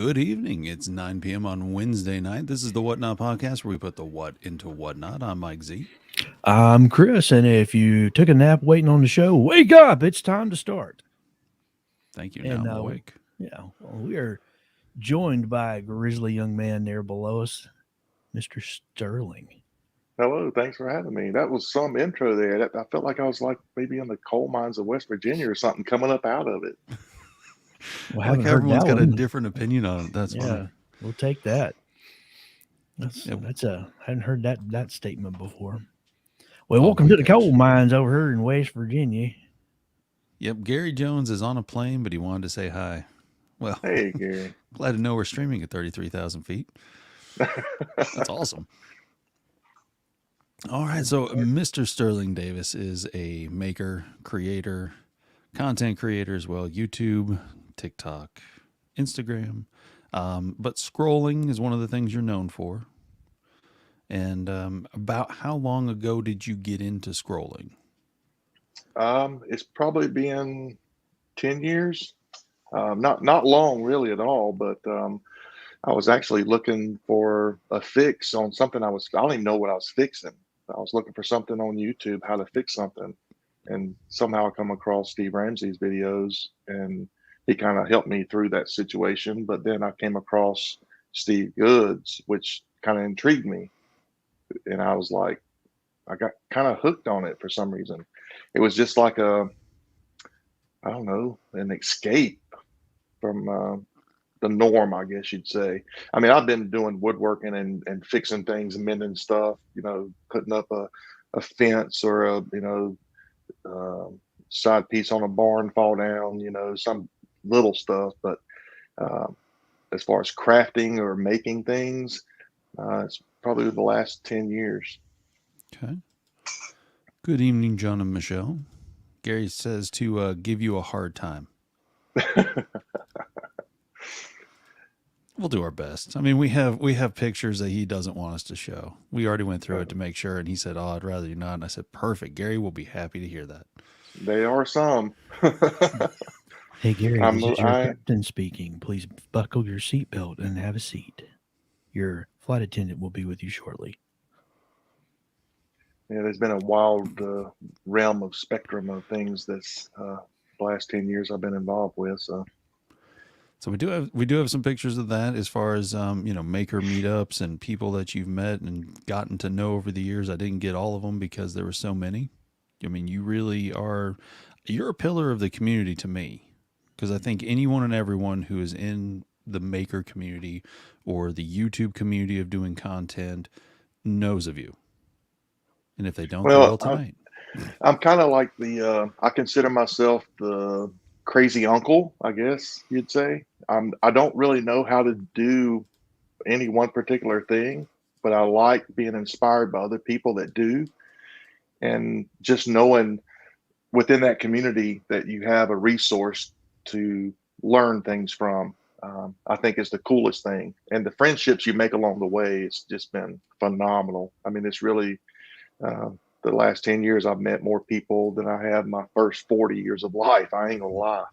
Good evening. It's 9 p.m. on Wednesday night. This is the Whatnot podcast where we put the what into whatnot. I'm Mike Z. I'm Chris, and if you took a nap waiting on the show, wake up! It's time to start. Thank you. Now And I'm awake. we are joined by a grizzly young man there below us, Mr. Sterling. Hello, thanks for having me. That was some intro there. I felt like I was like maybe in the coal mines of West Virginia or something coming up out of it. Well, I like haven't how heard everyone's that got a one. different opinion on it. That's Yeah, funny. we'll take that. That's Yep. that's a hadn't heard that statement before. Well, Oh welcome my to the gosh. coal mines over here in West Virginia. Yep. Gary Jones is on a plane, but he wanted to say hi. Well, Hey, Gary. glad to know we're streaming at 33,000 feet. That's awesome. All right. So, Mr. Sterling Davis is a maker, creator, content creator as well. YouTube, TikTok, Instagram. But scrolling is one of the things you're known for. And about how long ago did you get into scrolling? It's probably been 10 years. Not long really at all, but I was actually looking for a fix on something I don't even know what I was fixing. I was looking for something on YouTube, how to fix something. And somehow I come across Steve Ramsey's videos and he kind of helped me through that situation. But then I came across Steve Goods, which kind of intrigued me. And I was like, I got kind of hooked on it for some reason. It was just like I don't know, an escape from the norm, I guess you'd say. I mean, I've been doing woodworking and fixing things, mending stuff, putting up a fence or side piece on a barn fall down, some little stuff. But uh, as far as crafting or making things, it's probably the last 10 years. Okay. Good evening, John and Michelle. Gary says to give you a hard time. We'll do our best. I mean, we have pictures that he doesn't want us to show. We already went through it to make sure, and he said, "Oh, I'd rather you not." And I said, "Perfect. Gary will be happy to hear that." They are some. Hey, Gary, I'm, this is your I, captain speaking. Please buckle your seatbelt and have a seat. Your flight attendant will be with you shortly. yeah, there's been a wild realm of spectrum of things this last 10 years I've been involved with. So we do have some pictures of that as far as maker meetups and people that you've met and gotten to know over the years. I didn't get all of them because there were so many. I mean, you're a pillar of the community to me, because I think anyone and everyone who is in the maker community or the YouTube community of doing content knows of you. And if they don't, they will Well, tonight. I'm kind of like I consider myself the crazy uncle, I guess you'd say. I don't really know how to do any one particular thing, but I like being inspired by other people that do. And just knowing within that community that you have a resource to learn things from, I think is the coolest thing. And the friendships you make along the way, it's just been phenomenal. I mean, it's really uh, the last 10 years, I've met more people than I have my first 40 years of life. I ain't gonna lie.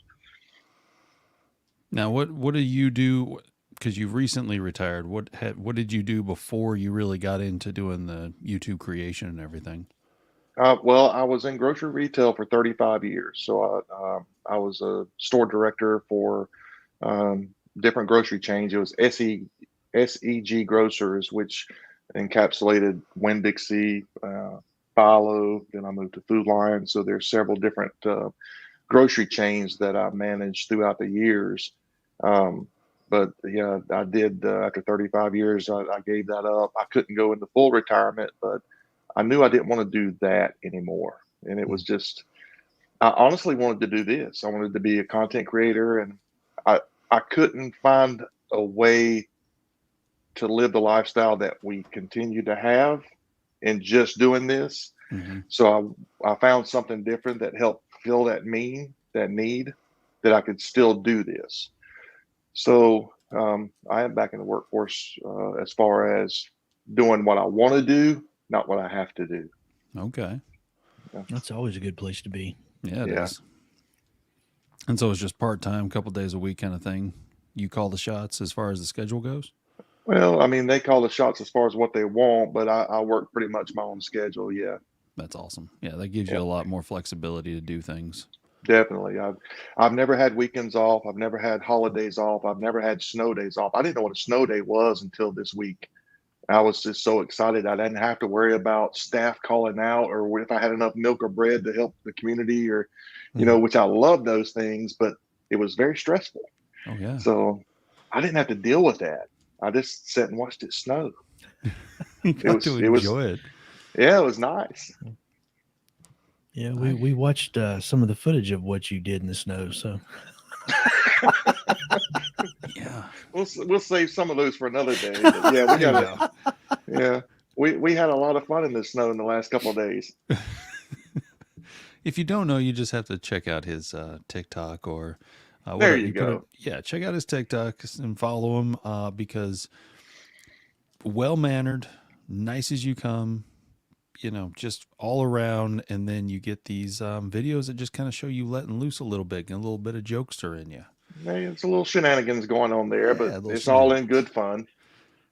Now, what do you do? Because you've recently retired. What did you do before you really got into doing the YouTube creation and everything? Well, I was in grocery retail for 35 years. So I was a store director for different grocery chains. It was SEG Grocers, which encapsulated Winn-Dixie, Philo. Then I moved to Food Lion. So there's several different grocery chains that I managed throughout the years. Um, but yeah, I did after 35 years, I gave that up. I couldn't go into full retirement, but I knew I didn't want to do that anymore. And it was just, I honestly wanted to do this. I wanted to be a content creator, and I, I couldn't find a way to live the lifestyle that we continue to have in just doing this. Mm-hmm. So I found something different that helped fill that need that I could still do this. So I am back in the workforce as far as doing what I want to do, not what I have to do. Okay. Yeah. That's always a good place to be. Yeah, it Yeah. is. And so it's just part time, couple days a week kind of thing. You call the shots as far as the schedule goes? Well, I mean, they call the shots as far as what they want, but I work pretty much my own schedule. Yeah. That's awesome. Yeah, that gives you Yeah. a lot more flexibility to do things. Definitely. I've never had weekends off. I've never had holidays off. I've never had snow days off. I didn't know what a snow day was until this week. I was just so excited. I didn't have to worry about staff calling out or if I had enough milk or bread to help the community or, which I love those things, but it was very stressful. Oh yeah. So I didn't have to deal with that. I just sat and watched it snow. You got to enjoy it. Yeah, it was nice. Yeah, we watched some of the footage of what you did in the snow. So Yeah. We'll save some of those for another day. But yeah, we got it. Yeah, we had a lot of fun in the snow in the last couple of days. If you don't know, you just have to check out his TikTok or there you go. Check out his TikTok and follow him because well-mannered, nice as you come, just all around. And then you get these videos that just kind of show you letting loose a little bit and a little bit of jokester in you. Hey, it's a little shenanigans going on there, but it's all in good fun.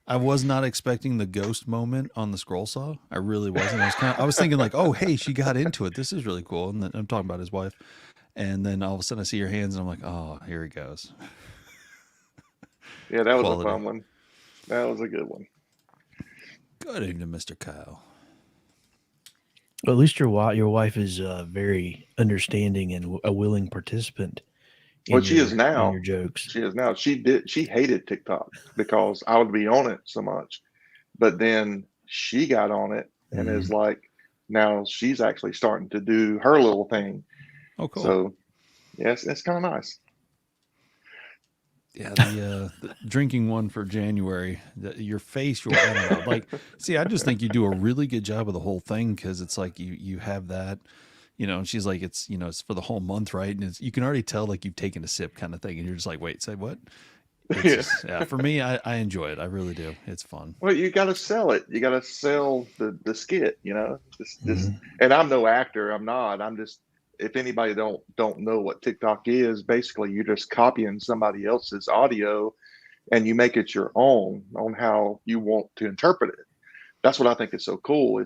I was not expecting the ghost moment on the scroll saw. I really wasn't. I was thinking like, oh, hey, she got into it. This is really cool. And then I'm talking about his wife. And then all of a sudden I see your hands and I'm like, oh, here he goes. Yeah, that was a fun one. That was a good one. Good evening, Mr. Kyle. Well, at least your wife is very understanding and a willing participant. Well, she is now. Your jokes. She is now. She hated TikTok because I would be on it so much, but then she got on it and is like, now she's actually starting to do her little thing. Oh, cool. So, yes, it's kind of nice. Yeah, the drinking one for January, your face, I don't know. Like, see, I just think you do a really good job of the whole thing because it's like you have that. And she's like, it's for the whole month, right? And you can already tell like you've taken a sip kind of thing. And you're just like, wait, say what? For me, I enjoy it. I really do. It's fun. Well, you got to sell it. You got to sell the skit, and I'm no actor. I'm not. I'm just, if anybody don't know what TikTok is, basically you're just copying somebody else's audio and you make it your own on how you want to interpret it. That's what I think is so cool.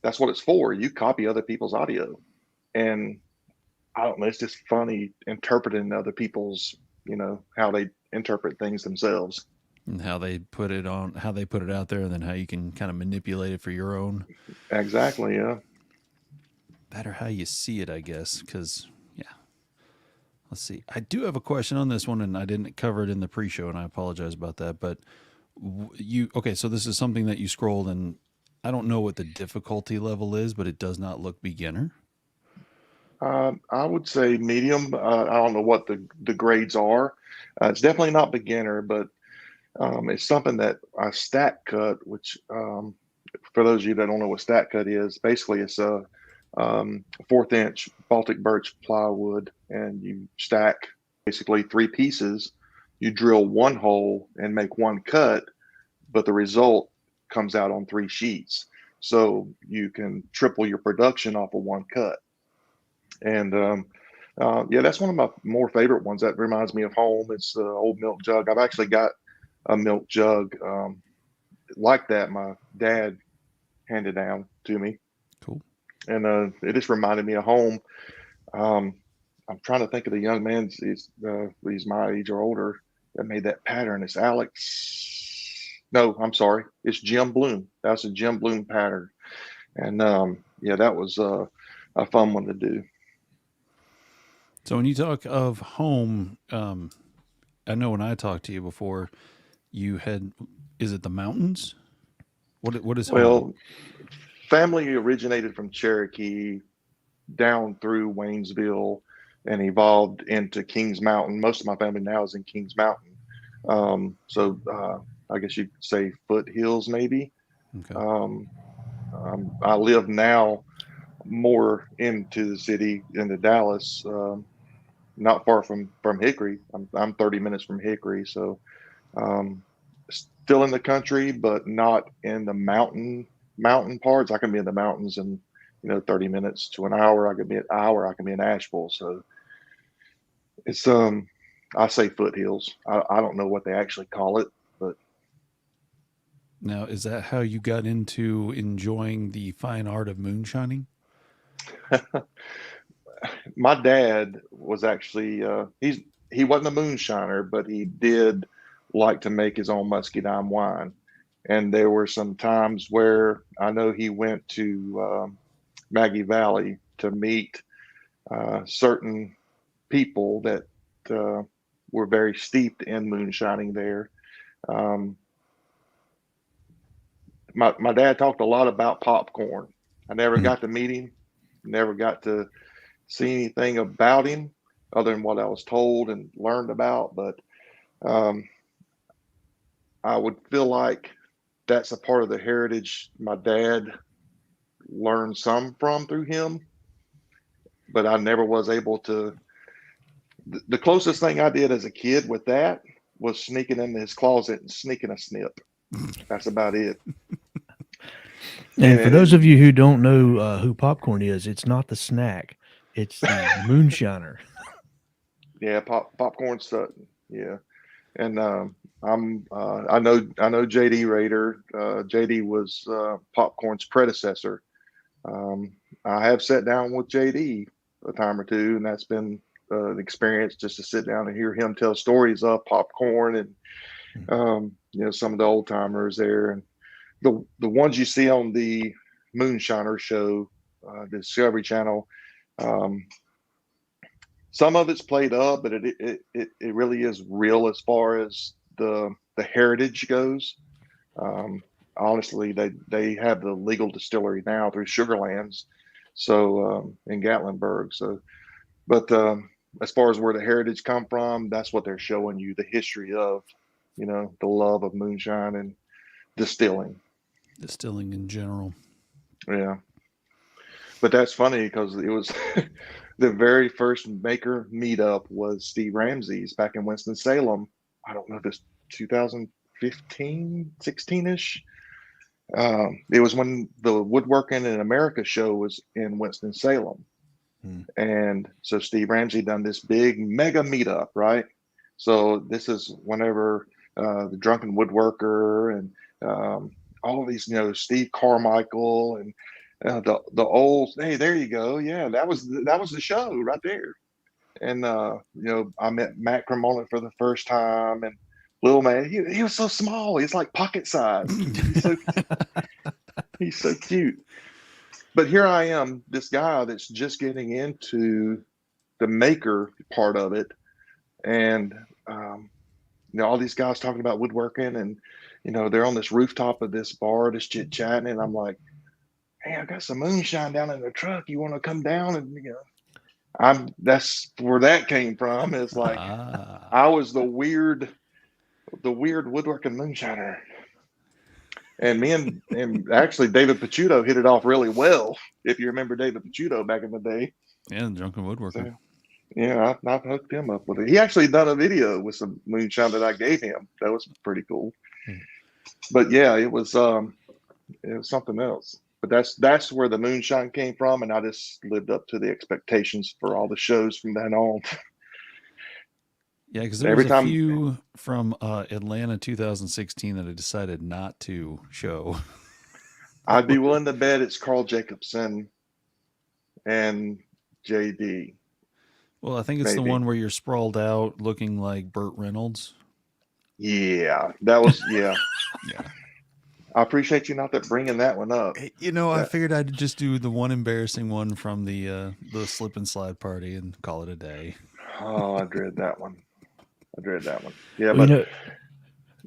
That's what it's for. You copy other people's audio. And I don't know, it's just funny interpreting other people's, how they interpret things themselves. And how they put it out there, and then how you can kind of manipulate it for your own. Exactly, yeah. Better how you see it, I guess, because, yeah. Let's see. I do have a question on this one, and I didn't cover it in the pre-show, and I apologize about that. But so this is something that you scrolled, and I don't know what the difficulty level is, but it does not look beginner. I would say medium. I don't know what the grades are. It's definitely not beginner, but it's something that I stack cut, which for those of you that don't know what stack cut is, basically it's a 1/4 inch Baltic birch plywood, and you stack basically 3 pieces. You drill 1 hole and make 1 cut, but the result comes out on 3 sheets. So you can triple your production off of 1 cut. And that's one of my more favorite ones. That reminds me of home. It's the old milk jug. I've actually got a milk jug like that. My dad handed down to me. Cool. And it just reminded me of home. I'm trying to think of the young man. He's my age or older that made that pattern. It's Alex. No, I'm sorry. It's Jim Bloom. That's a Jim Bloom pattern. And that was a fun one to do. So when you talk of home, I know when I talked to you before, is it the mountains? What is home? Well, family originated from Cherokee down through Waynesville and evolved into Kings Mountain. Most of my family now is in Kings Mountain. I guess you could say foothills maybe. Okay. I live now more into the city, into Dallas, not far from Hickory. I'm 30 minutes from Hickory, so still in the country, but not in the mountain parts. I can be in the mountains in 30 minutes to an hour. I can be in Asheville. So it's I say foothills. I don't know what they actually call it, but Now, is that how you got into enjoying the fine art of moonshining? my dad was actually he wasn't a moonshiner, but he did like to make his own muscadine wine. And there were some times where I know he went to Maggie Valley to meet certain people that uh, were very steeped in moonshining there. Um, my dad talked a lot about popcorn. I never Hmm. got to meet him, never got to see anything about him other than what I was told and learned about. But um, I would feel like that's a part of the heritage my dad learned some from through him, but I never was able to. The closest thing I did as a kid with that was sneaking into his closet and sneaking a snip. That's about it. And for those of And you who don't know who popcorn is, it's not the snack; it's the moonshiner. yeah, popcorn Sutton. Yeah, and I know JD Raider. JD was Popcorn's predecessor. Um, I have sat down with JD a time or two, and that's been an experience just to sit down and hear him tell stories of popcorn and some of the old timers there, and the ones you see on the Moonshiner show, the Discovery Channel. Um, some of it's played up, but it really is real as far as the heritage goes. Um, honestly, they have the legal distillery now through Sugarlands, so in Gatlinburg. So, but as far as where the heritage come from, that's what they're showing you the history of, the love of moonshine and distilling. Distilling in general. Yeah, but that's funny because it was the very first maker meetup was Steve Ramsey's back in Winston Salem. I don't know this 2015, 16ish. It was when the Woodworking in America show was in Winston Salem, Hmm. and so Steve Ramsey done this big mega meetup, right? So this is whenever the Drunken Woodworker and all of these, Steve Carmichael and the old. Hey, there you go. Yeah, that was the show right there. And I met Matt Cremona for the first time, and little man, he was so small. He's like pocket size. He's so cute. But here I am, this guy that's just getting into the maker part of it, and um, all these guys talking about woodworking, and they're on this rooftop of this bar, just chit chatting, and I'm like, "Hey, I got some moonshine down in the truck. You want to come down?" And that's where that came from. It's like Ah. I was the weird woodworking moonshiner, and me and actually David Picciuto hit it off really well. If you remember David Picciuto back in the day, And drunken woodworker. so yeah, I've hooked him up with it. He actually done a video with some moonshine that I gave him. That was pretty cool. Hmm. But yeah, it was something else. But that's where the moonshine came from, and I just lived up to the expectations for all the shows from then on. Yeah, because there was Every a time few from Atlanta 2016 that I decided not to show. I'd be willing to bet it's Carl Jacobson and JD, Well, I think it's the maybe. one where you're sprawled out looking like Burt Reynolds. Yeah, that was yeah. Yeah. I appreciate you not that bringing that one up. I That figured I'd just do the one embarrassing one from the slip and slide party and call it a day. oh, I dread that one. I dread that one. Yeah, Well,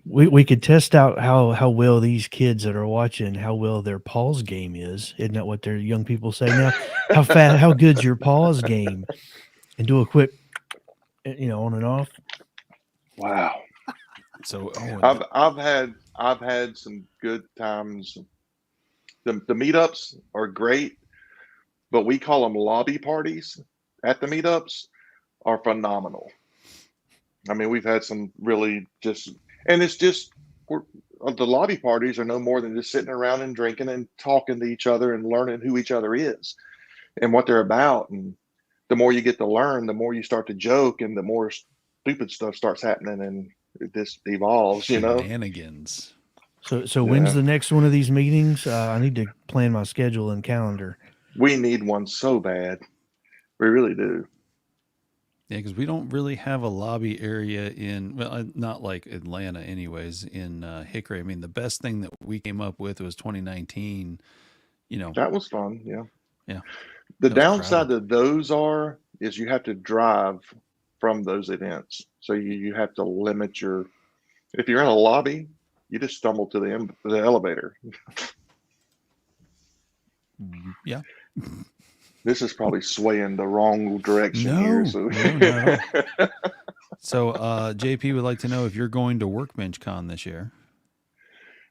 but we could test out how well these kids that are watching how well their pause game is. Isn't that what their young people say now? How good's your pause game? And do a quick, on and off. wow. So, I've had some good times. The meetups are great, but we call them lobby parties at the meetups are phenomenal. I mean, we've had some really and it's just the lobby parties are no more than just sitting around and drinking and talking to each other and learning who each other is and what they're about. And the more you get to learn, the more you start to joke, and the more stupid stuff starts happening and this evolves, Shenanigans. So when's Yeah. the next one of these meetings? I need to plan my schedule and calendar. We need one so bad. We really do. Yeah, because we don't really have a lobby area in, well, not like Atlanta, anyways, in Hickory. I mean, the best thing that we came up with was 2019. That was fun. Yeah. Yeah, The it was downside crowded. to those is you have to drive from those events. So you have to limit if you're in a lobby, you just stumble to the elevator. Yeah. This is probably swaying the wrong direction No, here. So no, not at all. So JP would like to know if you're going to Workbench Con this year.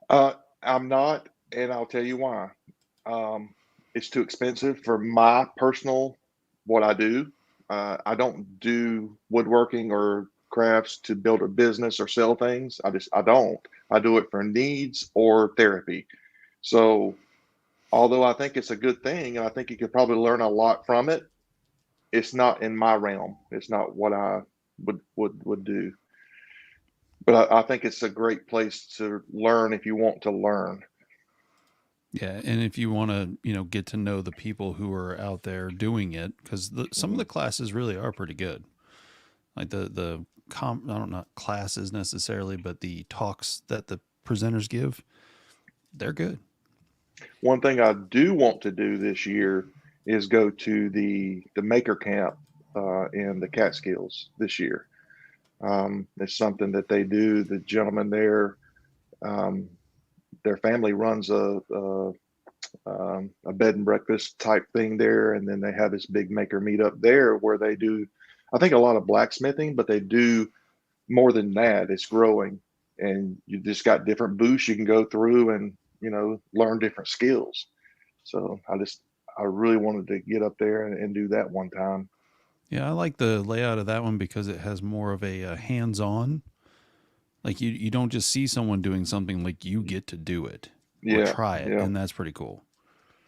I'm not, and I'll tell you why. It's too expensive for my personal what I do. I don't do woodworking or crafts to build a business or sell things. I don't. I do it for needs or therapy. So although I think it's a good thing, and I think you could probably learn a lot from it, it's not in my realm. It's not what I would do. But I think it's a great place to learn if you want to learn. Yeah, and if you want to, get to know the people who are out there doing it, because some of the classes really are pretty good. Like I don't know, classes necessarily, but the talks that the presenters give, they're good. One thing I do want to do this year is go to the maker camp in the Catskills this year. It's something that they do. The gentleman there, um, their family runs a bed and breakfast type thing there, and then they have this big maker meetup there where they do, I think, a lot of blacksmithing, but they do more than that. It's growing, and you just got different booths you can go through and learn different skills. So I really wanted to get up there and do that one time. Yeah, I like the layout of that one because it has more of a hands-on. Like you don't just see someone doing something, like you get to do it or Yeah, try it, yeah. and that's pretty cool.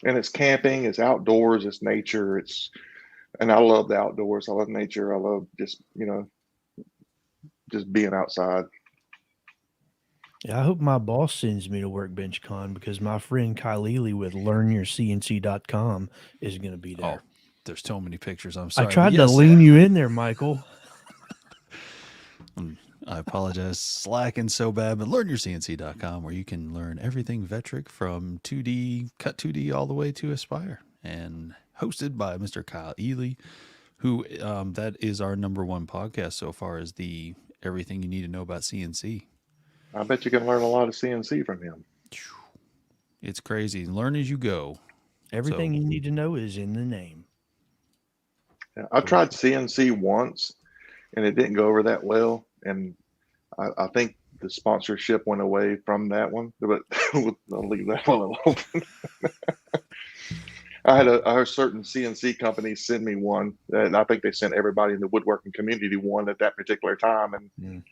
And it's camping, it's outdoors, it's nature, and I love the outdoors. I love nature. I love just being outside. Yeah, I hope my boss sends me to Workbench Con because my friend Kylele with LearnYourCNC.com is going to be Oh, there. there's so many pictures. I'm I sorry. tried but to yes, lean you in there, Michael. I apologize. Slacking so bad, but learnyourcnc.com, where you can learn everything Vectric from 2D, cut 2D all the way to Aspire, and hosted by Mr. Kyle Ely, who that is our #1 podcast so far, is the everything you need to know about CNC. I bet you can learn a lot of CNC from him. It's crazy. Learn as you go. Everything So- you need to know is in the name. Yeah, I tried CNC once, and it didn't go over that well. And I think the sponsorship went away from that one, but I'll leave that one alone. I had a certain CNC company send me one, and I think they sent everybody in the woodworking community one at that particular time. And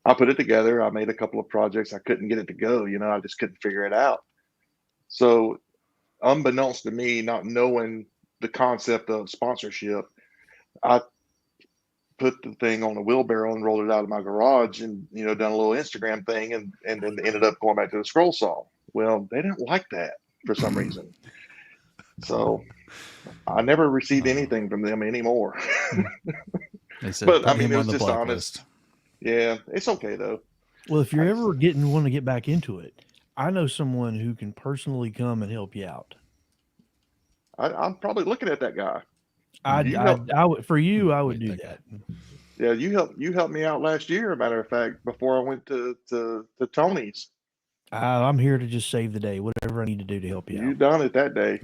I put it together. I made a couple of projects. I couldn't get it to go. I just couldn't figure it out. So, unbeknownst to me, not knowing the concept of sponsorship, I put the thing on a wheelbarrow and rolled it out of my garage and done a little Instagram thing and then ended up going back to the scroll saw. Well, they didn't like that for some reason. So I never received anything from them anymore. They said, But put I mean, him it on was the just blacklist. honest. Yeah, it's okay though. Well, if you're ever want to get back into it, I know someone who can personally come and help you out. I'm probably looking at that guy. I would, for you, I would Wait, do that that. Yeah, you helped me out last year. Matter of fact, before I went to Tony's, I'm here to just save the day, whatever I need to do to help you you out. done it that day.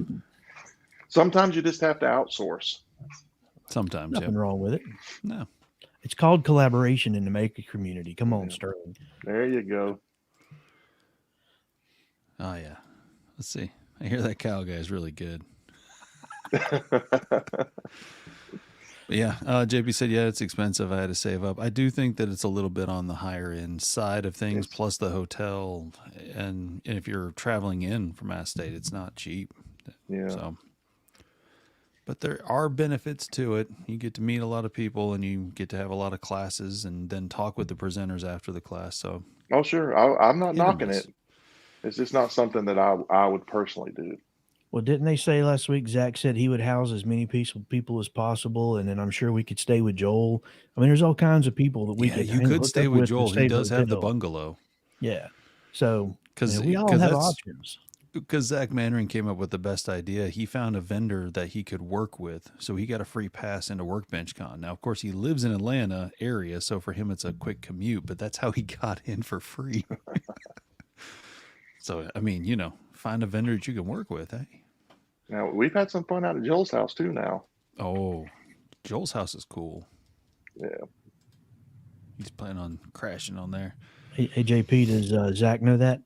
Sometimes you just have to outsource. Sometimes, Nothing yeah. wrong with it. No. It's called collaboration in the maker community. Come on, Sterling. There you go. Oh, yeah. Let's see. I hear that cow guy is really good. But yeah, JP said, yeah, it's expensive. I had to save up. I do think that it's a little bit on the higher end side of things, plus the hotel. And if you're traveling in from Mass State, it's not cheap. Yeah. So, But there are benefits to it. You get to meet a lot of people, and you get to have a lot of classes, and then talk with the presenters after the class. So Oh, sure. I'm not hit or knocking miss. it. It's just not something that I would personally do. Well, didn't they say last week Zach said he would house as many people as possible, and then I'm sure we could stay with Joel. I mean, there's all kinds of people that we Yeah, could you could hook stay up with with and Joel. He stay at a does have the hotel. bungalow. Yeah. So Because we all have that's options. because Zach Mannering came up with the best idea. He found a vendor that he could work with, so he got a free pass into Workbench Con. Now, of course, he lives in Atlanta area, so for him it's a quick commute. But that's how he got in for free. So I mean, find a vendor that you can work with. Hey, Now we've had some fun out at Joel's house too. Now, oh, Joel's house is cool. yeah. He's planning on crashing on there. Hey, JP, does Zach know that?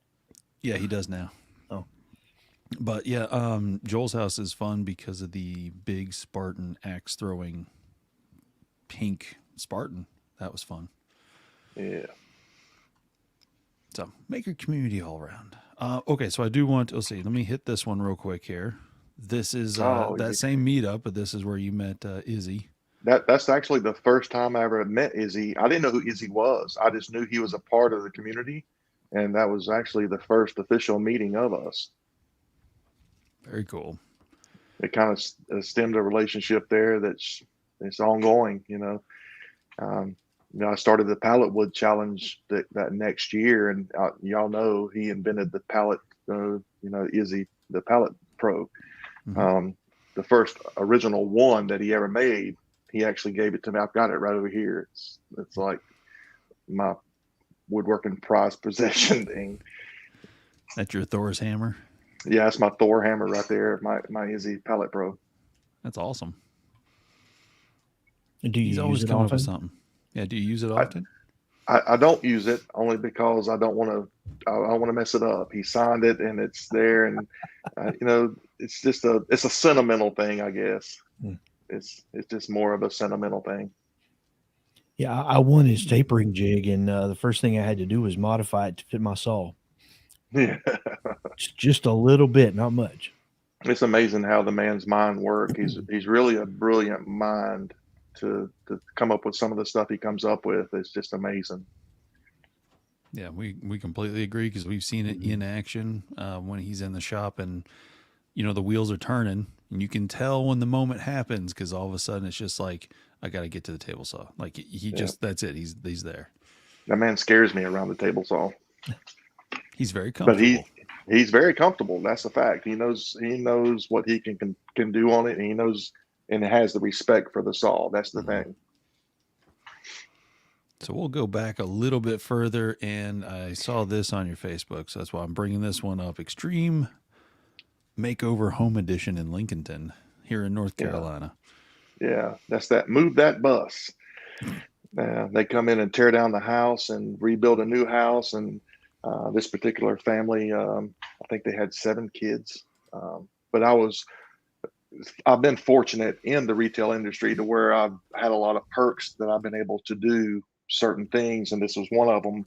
Yeah, he does now. Oh. But yeah, Joel's house is fun because of the big Spartan axe throwing pink Spartan. That was fun. Yeah. So make your community all around. Okay, so I do want to, let's see, let me hit this one real quick here. This is that same meetup, but this is where you met Izzy. That's actually the first time I ever met Izzy. I didn't know who Izzy was. I just knew he was a part of the community, and that was actually the first official meeting of us. Very cool. It kind of stemmed a relationship there it's ongoing. I started the pallet wood challenge that next year, and y'all know he invented the pallet. Izzy, the pallet pro. Mm-hmm. The first original one that he ever made, he actually gave it to me. I've got it right over here. It's like my woodworking prized possession thing. That's your Thor's hammer? Yeah, that's my Thor hammer right there. My Izzy pallet pro. That's awesome. Do you He's always use it coming up often? with something. Yeah, do you use it often? I don't use it only because I don't want to mess it up. He signed it and it's there, and it's just it's a sentimental thing, I guess. Hmm. It's just more of a sentimental thing. Yeah, I won his tapering jig, and the first thing I had to do was modify it to fit my saw. Yeah, Just a little bit, not much. it's amazing how the man's mind works. He's really a brilliant mind to come up with some of the stuff he comes up with. It's just amazing. Yeah, we completely agree because we've seen it in action when he's in the shop, and the wheels are turning, and you can tell when the moment happens because all of a sudden it's just like, I got to get to the table saw. Like he just, that's it. He's there. That man scares me around the table saw. He's very But comfortable. he's very comfortable. That's a fact. He knows what he can do on it, and he knows and has the respect for the saw. That's the thing. So we'll go back a little bit further, and I saw this on your Facebook, so that's why I'm bringing this one up. Extreme Makeover Home Edition in Lincolnton here in North Carolina. Yeah, that's that. Move that bus. They come in and tear down the house and rebuild a new house, and this particular family, I think they had 7 kids. But I've been fortunate in the retail industry to where I've had a lot of perks that I've been able to do certain things, and this was one of them.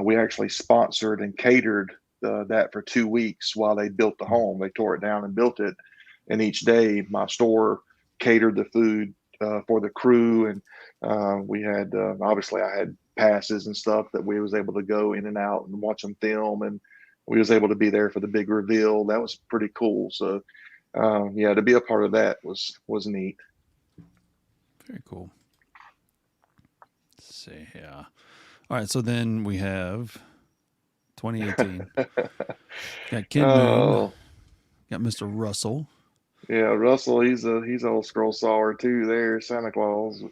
We actually sponsored and catered that for 2 weeks while they built the home. They tore it down and built it, and each day my store catered the food for the crew, and we had obviously I had passes and stuff that we was able to go in and out and watch them film, and we was able to be there for the big reveal. That was pretty cool. So to be a part of that was neat. Very cool. Let's see, yeah. All right, so then we have 2018. Got Ken Moon. Got Mr. Russell. Yeah, Russell, he's an old scroll sawer too there, Santa Claus.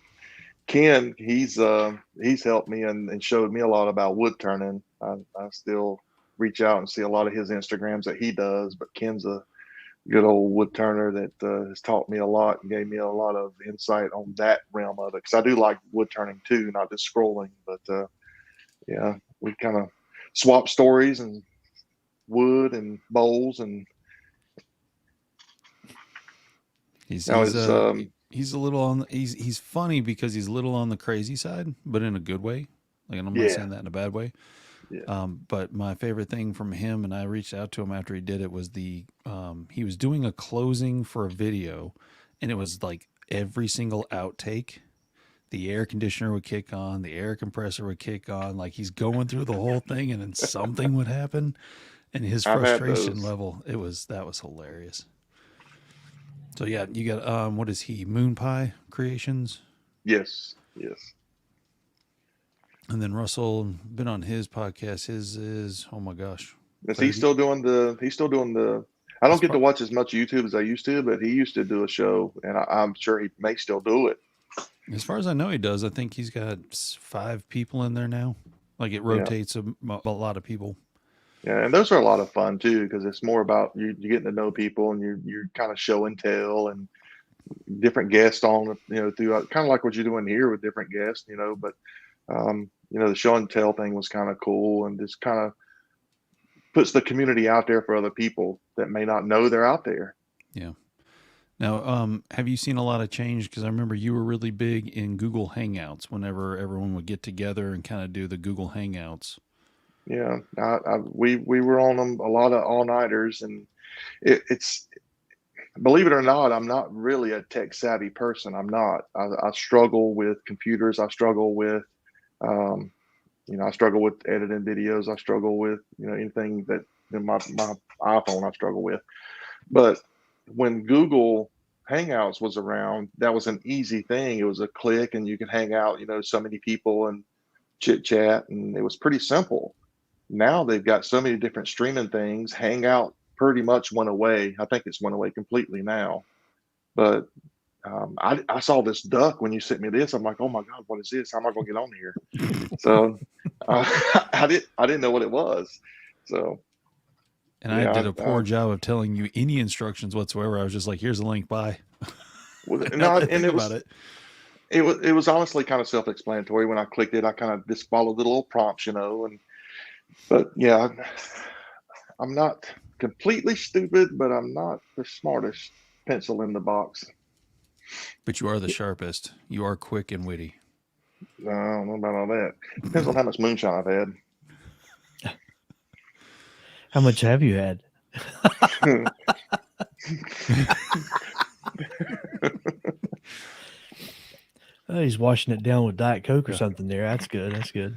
Ken, he's helped me and showed me a lot about wood turning. I still reach out and see a lot of his Instagrams that he does, but Ken's a good old wood turner that has taught me a lot and gave me a lot of insight on that realm of it. Because I do like wood turning too, not just scrolling. But we kind of swap stories and wood and bowls, and he's a little on. He's funny because he's a little on the crazy side, but in a good way. Like, and I'm not saying that in a bad way. Yeah. But my favorite thing from him, and I reached out to him after he did it, was he was doing a closing for a video, and it was like every single outtake, the air conditioner would kick on, the air compressor would kick on, like he's going through the whole thing, and then something would happen, and his I've had frustration those. level, that was hilarious. So yeah, you got what is he? Moonpie Creations, Yes, yes. and then Russell been on his podcast. His is, oh my gosh, Is he Clarity. still doing the? He's still doing the. I don't It's get to pro- watch as much YouTube as I used to, but he used to do a show, and I'm sure he may still do it. as far as I know, he does. I think he's got 5 people in there now. Like it Yeah, rotates a lot of people. yeah, and those are a lot of fun too because it's more about you getting to know people and you're kind of show and tell and different guests on throughout, kind of like what you're doing here with different guests, But the show and tell thing was kind of cool and just kind of puts the community out there for other people that may not know they're out there. Yeah. Now, have you seen a lot of change? Because I remember you were really big in Google Hangouts whenever everyone would get together and kind of do the Google Hangouts. Yeah, we were on them a lot of all nighters, and it's believe it or not, I'm not really a tech savvy person. I'm not. I struggle with computers. I struggle with, um, I struggle with editing videos. I struggle with, anything that my iPhone I struggle with. But when Google Hangouts was around, that was an easy thing. It was a click, and you could hang out, so many people and chit chat, and it was pretty simple. Now they've got so many different streaming things. Hangout pretty much went away. I think it's went away completely now. But I saw this duck when you sent me this. I'm like, oh my god, what is this? How am I going to get on here? So I didn't know what it was. So And I yeah, did a poor job of telling you any instructions whatsoever. I was just like, here's a link, bye. Now no, that I and think about it. it was honestly kind of self-explanatory. When I clicked it, I kind of just followed the little prompts, but yeah, I'm not completely stupid, but I'm not the smartest pencil in the box. But you are the sharpest. You are quick and witty. I don't know about all that. Depends on how much moonshine I've had. How much have you had? Oh, he's washing it down with Diet Coke or something there. That's good. That's good.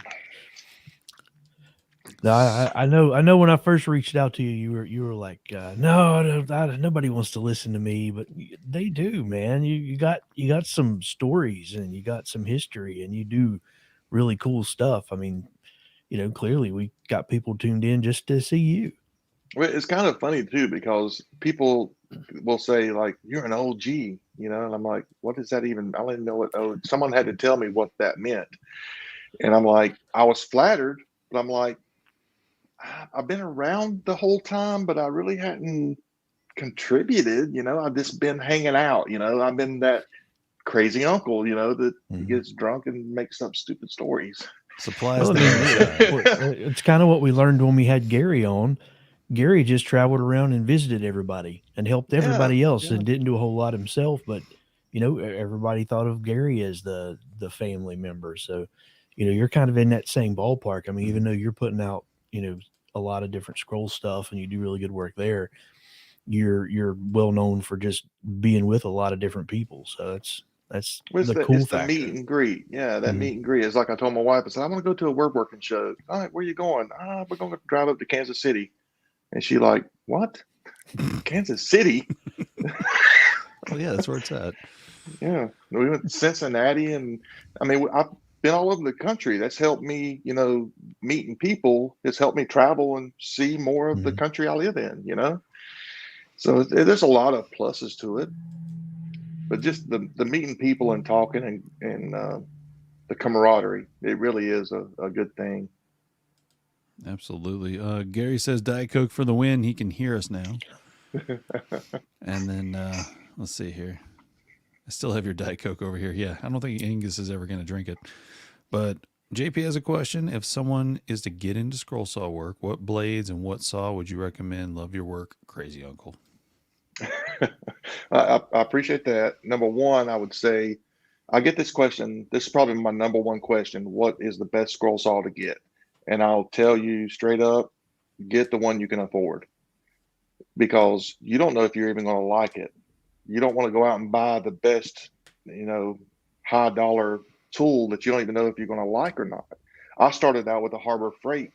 No, I know. When I first reached out to you, you were like, no, nobody wants to listen to me, but they do, man. You got some stories and you got some history and you do really cool stuff. I mean, clearly we got people tuned in just to see you. Well, it's kind of funny too because people will say like, "You're an OG," and I'm like, "What does that even?" I don't even know what. Oh, someone had to tell me what that meant, and I'm like, I was flattered, but I'm like, I've been around the whole time, but I really hadn't contributed. I've just been hanging out. I've been that crazy uncle. That gets drunk and makes up stupid stories. Supplies Well, I the mean, moonshine. it's kind of what we learned when we had Gary on. Gary just traveled around and visited everybody and helped Yeah, everybody else yeah. and didn't do a whole lot himself, but everybody thought of Gary as the family member. So, you're kind of in that same ballpark. I mean, even though you're putting out, a lot of different scroll stuff and you do really good work there, you're well known for just being with a lot of different people. So that's the cool It's the meet factor. and greet. Yeah, that Mhm. meet and greet is like I told my wife. I said, I want to go to a woodworking show. All right, where you going? We're going to drive up to Kansas City. And she like, what? Kansas City? Oh yeah, that's where it's at. Yeah. We went to Cincinnati, and I mean, I've been all over the country. That's helped me, meeting people. It's helped me travel and see more of the Mhm. country I live in. So there's a lot of pluses to it, but just the meeting people and talking and the camaraderie, it really is a good thing. Absolutely. Gary says Diet Coke for the win. He can hear us now. And then let's see here. I still have your Diet Coke over here. Yeah, I don't think Angus is ever going to drink it. But JP has a question. If someone is to get into scroll saw work, what blades and what saw would you recommend? Love your work, crazy uncle. I appreciate that. Number one, I would say I get this question. This is probably my number one question. What is the best scroll saw to get? And I'll tell you straight up, get the one you can afford because you don't know if you're even going to like it. you don't want to go out and buy the best, high dollar tool that you don't even know if you're going to like or not. I started out with a Harbor Freight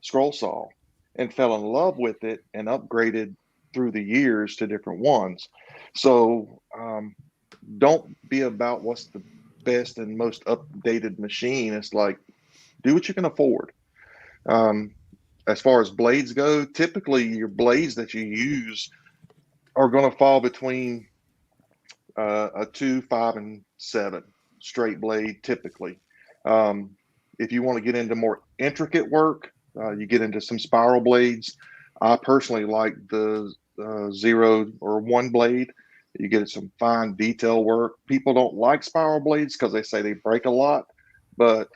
scroll saw and fell in love with it and upgraded through the years to different ones. So don't be about what's the best and most updated machine. It's like, do what you can afford. As far as blades go, typically your blades that you use are going to fall between a 2, 5, and 7 straight blade typically. If you want to get into more intricate work, you get into some spiral blades. I personally like the 0 or 1 blade. You get some fine detail work. People don't like spiral blades because they say they break a lot, but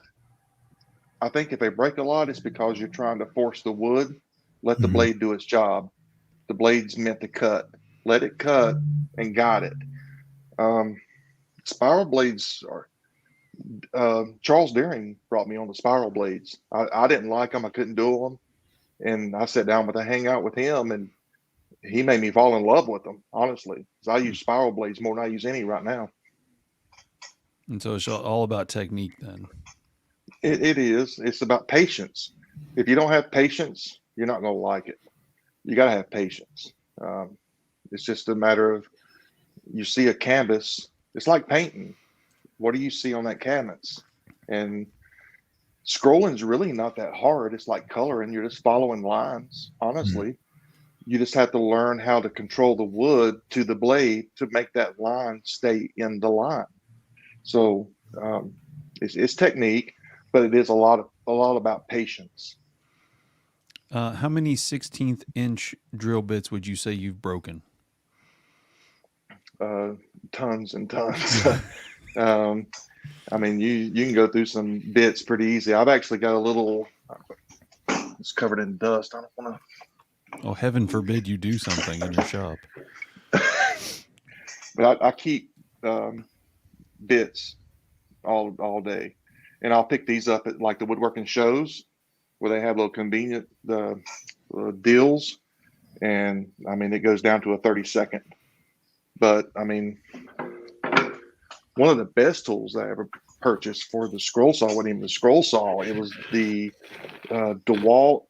I think if they break a lot, it's because you're trying to force the wood. Let the blade do its job. The blade's meant to cut. Let it cut and guide it. Spiral blades are. Charles Deering brought me on the spiral blades. I didn't like them. I couldn't do them, and I sat down with a hangout with him, and he made me fall in love with them. Honestly, because I use spiral blades more than I use any right now. And so it's all about technique then. It is. It's about patience. If you don't have patience, you're not going to like it. You got to have patience. It's just a matter of, you see a canvas. It's like painting. What do you see on that canvas? And scrolling is really not that hard. It's like coloring. You're just following lines. Honestly, you just have to learn how to control the wood to the blade to make that line stay in the line. So it's technique, but it is a lot about patience. How many 16th inch drill bits would you say you've broken? Tons and tons. I mean, you can go through some bits pretty easy. I've actually got a little. It's covered in dust. I don't want to. Oh, heaven forbid you do something in your shop. But I keep bits all day, and I'll pick these up at like the woodworking shows where they have little convenient deals, and I mean it goes down to a 30-second. But I mean, one of the best tools I ever purchased for the scroll saw wasn't even the scroll saw. It was the not DeWalt.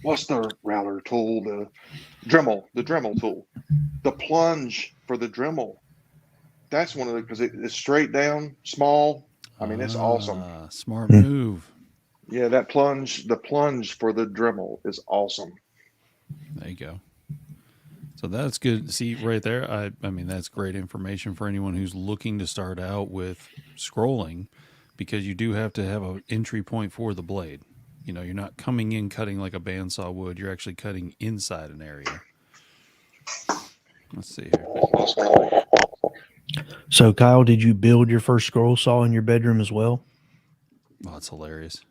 What's the router tool? The Dremel tool. The plunge for the Dremel. That's one of the, because it's straight down, small. I mean, it's awesome. Smart move. Yeah, the plunge for the Dremel is awesome. There you go. So that's good. See right there. I mean, that's great information for anyone who's looking to start out with scrolling, because you do have to have an entry point for the blade. You know, you're not coming in cutting like a bandsaw would. You're actually cutting inside an area. Let's see here. So, Kyle, did you build your first scroll saw in your bedroom as well? Oh, that's hilarious.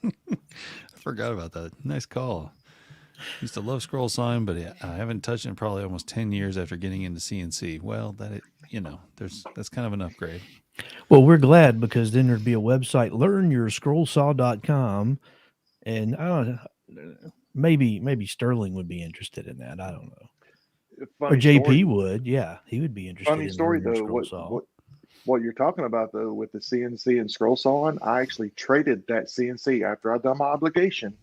I forgot about that. Nice call. Used to love scroll sawing, but I haven't touched it in probably almost 10 years after getting into CNC. Well, that's kind of an upgrade. Well, we're glad, because then there'd be a website, learnyourscrollsaw.com, and I don't know, maybe Sterling would be interested in that. I don't know. Or JP would. Yeah, he would be interested. Funny story though. What you're talking about though with the CNC and scroll sawing, I actually traded that CNC after I'd done my obligation.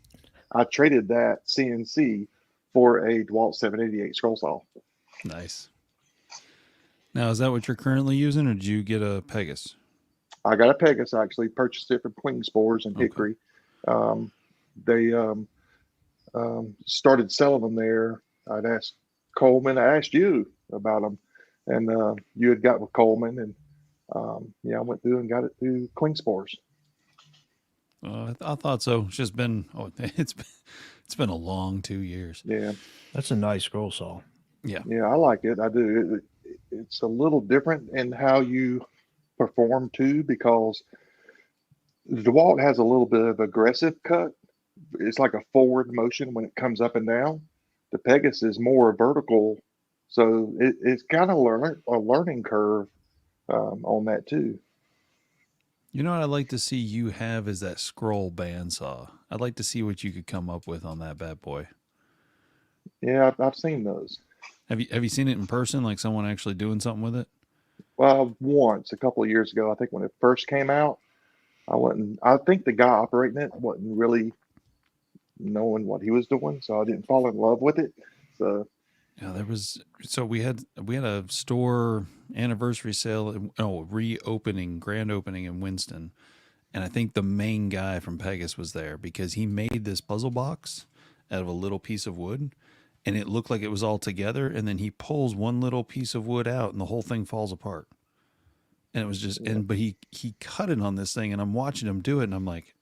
I traded that CNC for a DeWalt 788 scroll saw. Nice. Now, is that what you're currently using, or did you get a Pegasus? I got a Pegasus. I actually purchased it from Queen Spores and Hickory. Okay. They started selling them there. I'd asked Coleman. I asked you about them, and you had got with Coleman, and I went through and got it through Queen Spores. I thought so. It's just been it's been a long 2 years. Yeah, that's a nice scroll saw. Yeah, I like it. I do. It's a little different in how you perform too, because the DeWalt has a little bit of aggressive cut. It's like a forward motion when it comes up and down. The Pegasus is more vertical, so it's kind of a learning curve on that too. You know what I'd like to see you have is that scroll bandsaw. I'd like to see what you could come up with on that bad boy. Yeah, I've seen those. Have you seen it in person, like someone actually doing something with it? Well, once a couple of years ago, I think when it first came out, I wasn't. I think the guy operating it wasn't really knowing what he was doing, so I didn't fall in love with it. So Yeah, there was. So we had a store anniversary sale. Oh, reopening, grand opening in Winston, and I think the main guy from Pegasus was there because he made this puzzle box out of a little piece of wood, and it looked like it was all together. And then he pulls one little piece of wood out, and the whole thing falls apart. And it was just, yeah. but he cut it on this thing, and I'm watching him do it, and I'm like,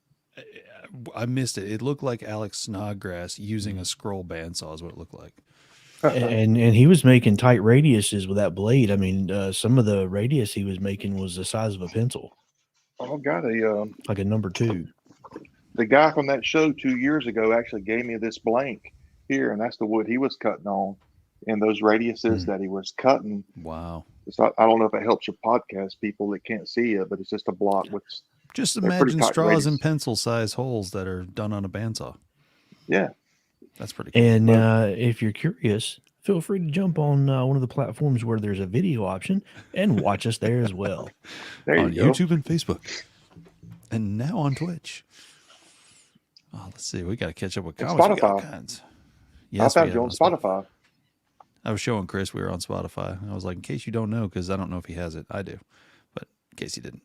I missed it. It looked like Alex Snodgrass using a scroll bandsaw is what it looked like. And he was making tight radiuses with that blade. I mean, some of the radius he was making was the size of a pencil, I got like a number 2. the guy from that show 2 years ago actually gave me this blank here, and that's the wood he was cutting on, and those radiuses that he was cutting. Wow. So I don't know if it helps your podcast people that can't see it, but it's just a block with. Just They're pretty imagine tight straws radius. and pencil size holes that are done on a bandsaw. Yeah, That's pretty cool. And if you're curious, feel free to jump on one of the platforms where there's a video option and watch us there as well. there On you go. YouTube and Facebook. And now on Twitch. Oh, let's see. We got to catch up with And comments. We got all Spotify. kinds. I Yes, found we you are on Spotify. I was showing Chris we were on Spotify. I was like, in case you don't know, because I don't know if he has it. I do. But in case he didn't.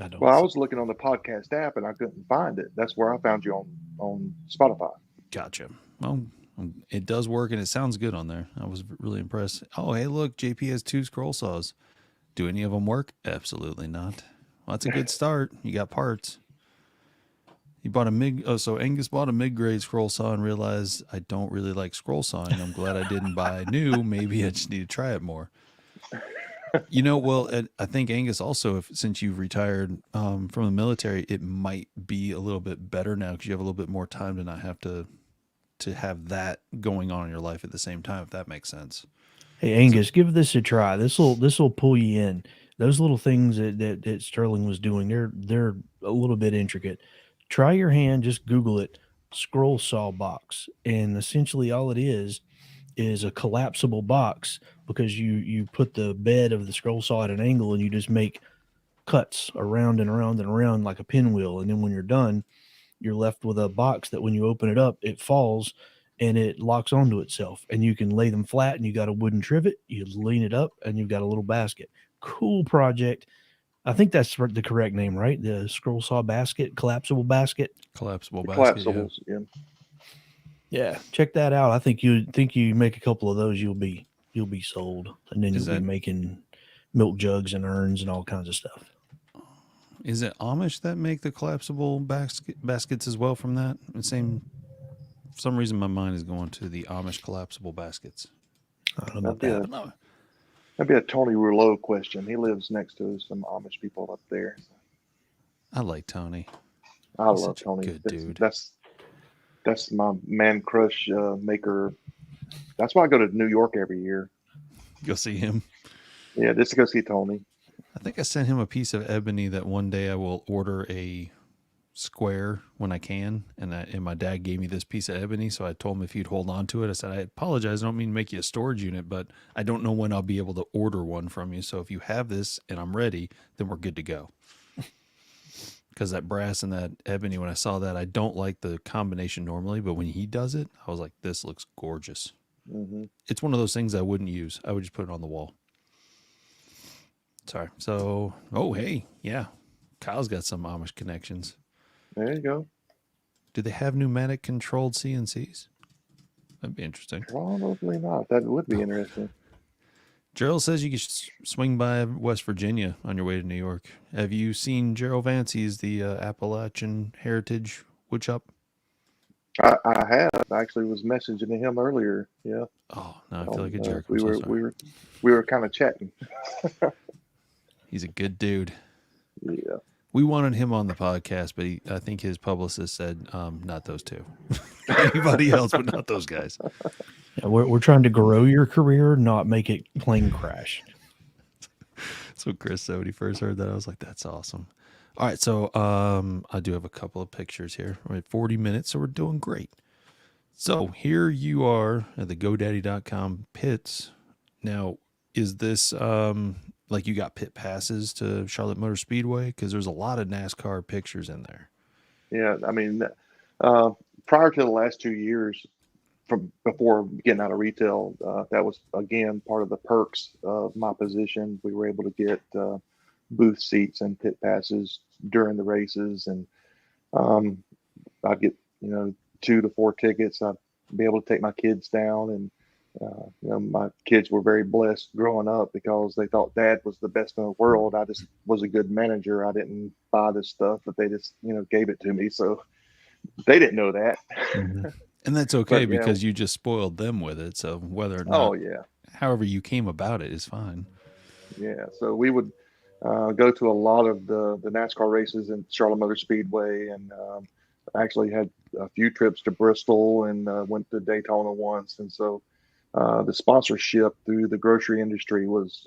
I don't. Well, I was looking on the podcast app and I couldn't find it. That's where I found you on Spotify. Gotcha. Well, it does work and it sounds good on there. I was really impressed. Oh, hey, look, JP has 2 scroll saws. Do any of them work? Absolutely not. Well, that's a good start. You got parts. You bought a MIG. Oh, so Angus bought a mid-grade scroll saw and realized I don't really like scroll sawing. I'm glad I didn't buy new. Maybe I just need to try it more. You know, well, I think Angus also, since you've retired from the military, it might be a little bit better now because you have a little bit more time to not have to have that going on in your life at the same time, if that makes sense. Hey Angus, give this a try. This will pull you in. Those little things that Sterling was doing, they're a little bit intricate. Try your hand, just Google it, scroll saw box, and essentially all it is a collapsible box because you put the bed of the scroll saw at an angle and you just make cuts around and around and around like a pinwheel, and then when you're done, you're left with a box that when you open it up, it falls and it locks onto itself, and you can lay them flat, and you got a wooden trivet, you lean it up, and you've got a little basket. Cool project. I think that's the correct name, right? The scroll saw basket, collapsible basket. Collapsible basket. Collapsibles. Yeah. Yeah, check that out. I think you make a couple of those, you'll be sold, and then Is you'll be that- making milk jugs and urns and all kinds of stuff. Is it Amish that make the collapsible baskets as well from that? The same. For some reason, my mind is going to the Amish collapsible baskets. I don't know about That'd that. be But no, That'd be a Tony Rouleau question. He lives next to some Amish people up there. I like Tony. I He's love such a Tony. good dude. That's my man crush maker. That's why I go to New York every year. Go see him. Yeah, just to go see Tony. I think I sent him a piece of ebony that one day I will order a square when I can. And my dad gave me this piece of ebony, so I told him if he'd hold on to it. I said, I apologize. I don't mean to make you a storage unit, but I don't know when I'll be able to order one from you. So if you have this and I'm ready, then we're good to go. Because that brass and that ebony, when I saw that, I don't like the combination normally, but when he does it, I was like, this looks gorgeous. Hmm. It's one of those things I wouldn't use. I would just put it on the wall. Sorry. So, oh, hey, yeah. Kyle's got some Amish connections. There you go. Do they have pneumatic controlled CNCs? That'd be interesting. Probably not. That would be interesting. Gerald says you could swing by West Virginia on your way to New York. Have you seen Gerald Vance? He's the Appalachian Heritage woodshop. I have. I actually was messaging him earlier. Yeah. Oh, now I feel like a jerk. I'm We so were sorry. we were kind of chatting. He's a good dude. Yeah. We wanted him on the podcast, but I think his publicist said not those two. Anybody else, but not those guys. Yeah, we're trying to grow your career, not make it plane crash. That's what Chris said when he first heard that. I was like, that's awesome. All right, so I do have a couple of pictures here. We're at 40 minutes, so we're doing great. So here you are at the GoDaddy.com pits. Now, is this like you got pit passes to Charlotte Motor Speedway? Because there's a lot of NASCAR pictures in there. Yeah, I mean, prior to the last 2 years, from before getting out of retail, that was again part of the perks of my position. We were able to get booth seats and pit passes during the races, and I'd get 2 to 4 tickets. I'd be able to take my kids down, and my kids were very blessed growing up because they thought Dad was the best in the world. I just was a good manager. I didn't buy this stuff, but they just gave it to me, so they didn't know that. Mm-hmm. And that's okay But, yeah. because you just spoiled them with it. So whether or not, Oh yeah, however you came about it is fine. yeah. So we would go to a lot of the NASCAR races in Charlotte Motor Speedway, and actually had a few trips to Bristol, and went to Daytona once. And so the sponsorship through the grocery industry was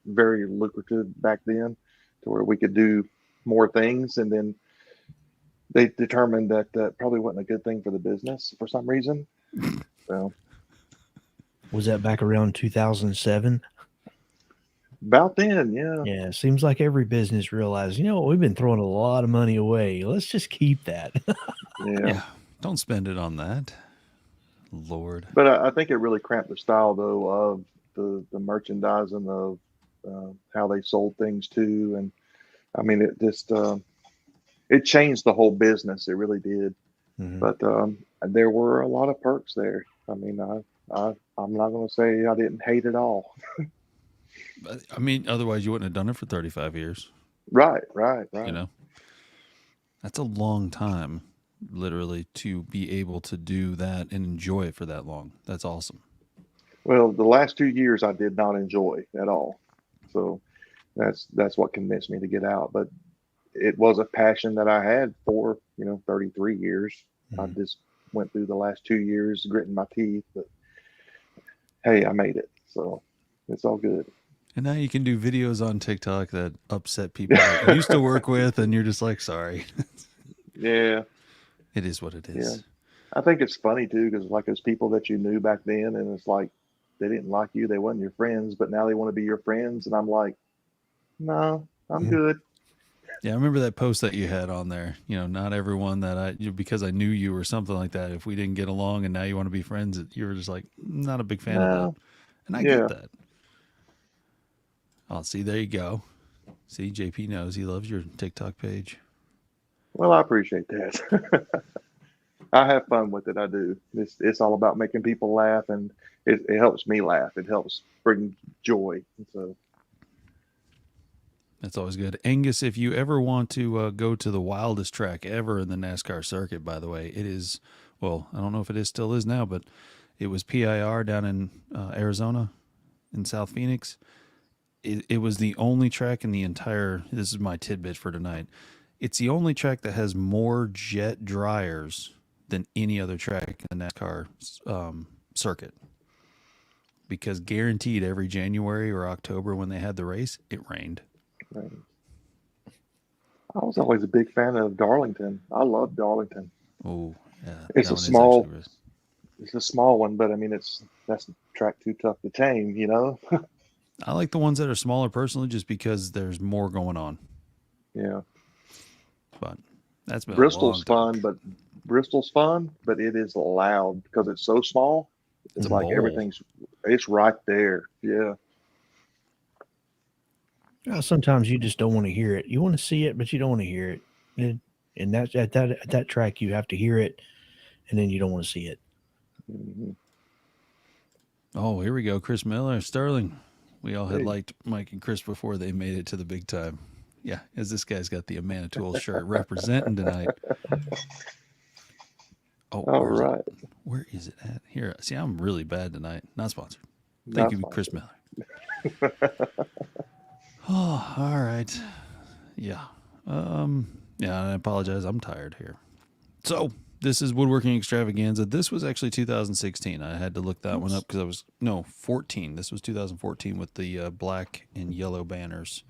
very lucrative back then, to where we could do more things. And then they determined that that probably wasn't a good thing for the business for some reason. So Was that back around 2007? about then, yeah. Yeah, seems like every business realized, we've been throwing a lot of money away. Let's just keep that. Yeah. Don't spend it on that. Lord. But I think it really cramped the style, though, of the merchandising of how they sold things too. And I mean, it just it changed the whole business. It really did. Mhm. But there were a lot of perks there. I mean, I'm not going to say I didn't hate it all. But, I mean, otherwise you wouldn't have done it for 35 years. Right. That's a long time, literally, to be able to do that and enjoy it for that long. That's awesome. Well, the last 2 years I did not enjoy at all. So that's what convinced me to get out. But it was a passion that I had for 33 years. I Mhm. just went through the last 2 years gritting my teeth, but hey, I made it, so it's all good. And now you can do videos on TikTok that upset people that you used to work with, and you're just like, sorry. Yeah, It is what it is. I think it's funny too, because like those people that you knew back then, and it's like they didn't like you, they weren't your friends, but now they want to be your friends, and I'm like, no, I'm Mhm. good. Yeah, I remember that post that you had on there. Not everyone that because I knew you or something like that. If we didn't get along and now you want to be friends, you were just like, not a big fan of that. No, And I yeah. get that. Oh, see, there you go. See, JP knows he loves your TikTok page. Well, I appreciate that. I have fun with it. I do. It's all about making people laugh, and it helps me laugh. It helps bring joy. So That's always good. Angus, if you ever want to go to the wildest track ever in the NASCAR circuit, by the way, it is, well, I don't know if it still is now, but it was PIR down in Arizona, in South Phoenix. It was the only track in the entire, this is my tidbit for tonight. It's the only track that has more jet dryers than any other track in the NASCAR circuit. Because guaranteed every January or October when they had the race, it rained. right. I was always a big fan of Darlington. I love Darlington. Oh, yeah. It's that a one is small, actually really- it's a small one, but I mean, that's a track too tough to tame. I like the ones that are smaller personally just because there's more going on. Yeah. But that's been Bristol's a long time. Bristol's fun, but it is loud because it's so small. It's a like bowl. it's right there. Yeah. Sometimes you just don't want to hear it. You want to see it, but you don't want to hear it. And that's at that track, you have to hear it, and then you don't want to see it. hmm Oh, here we go. Chris Miller, Sterling. We all had Hey. liked Mike and Chris before they made it to the big time. Yeah, as this guy's got the Amanda Tool shirt representing tonight. Oh, All right. Where is it at? Here. See, I'm really bad tonight. Not sponsored. Thank Not you, sponsored. Chris Miller. Oh, all right. Yeah. Yeah, I apologize. I'm tired here. So, this is Woodworking Extravaganza. This was actually 2016. I had to look that one up because 14. This was 2014 with the black and yellow banners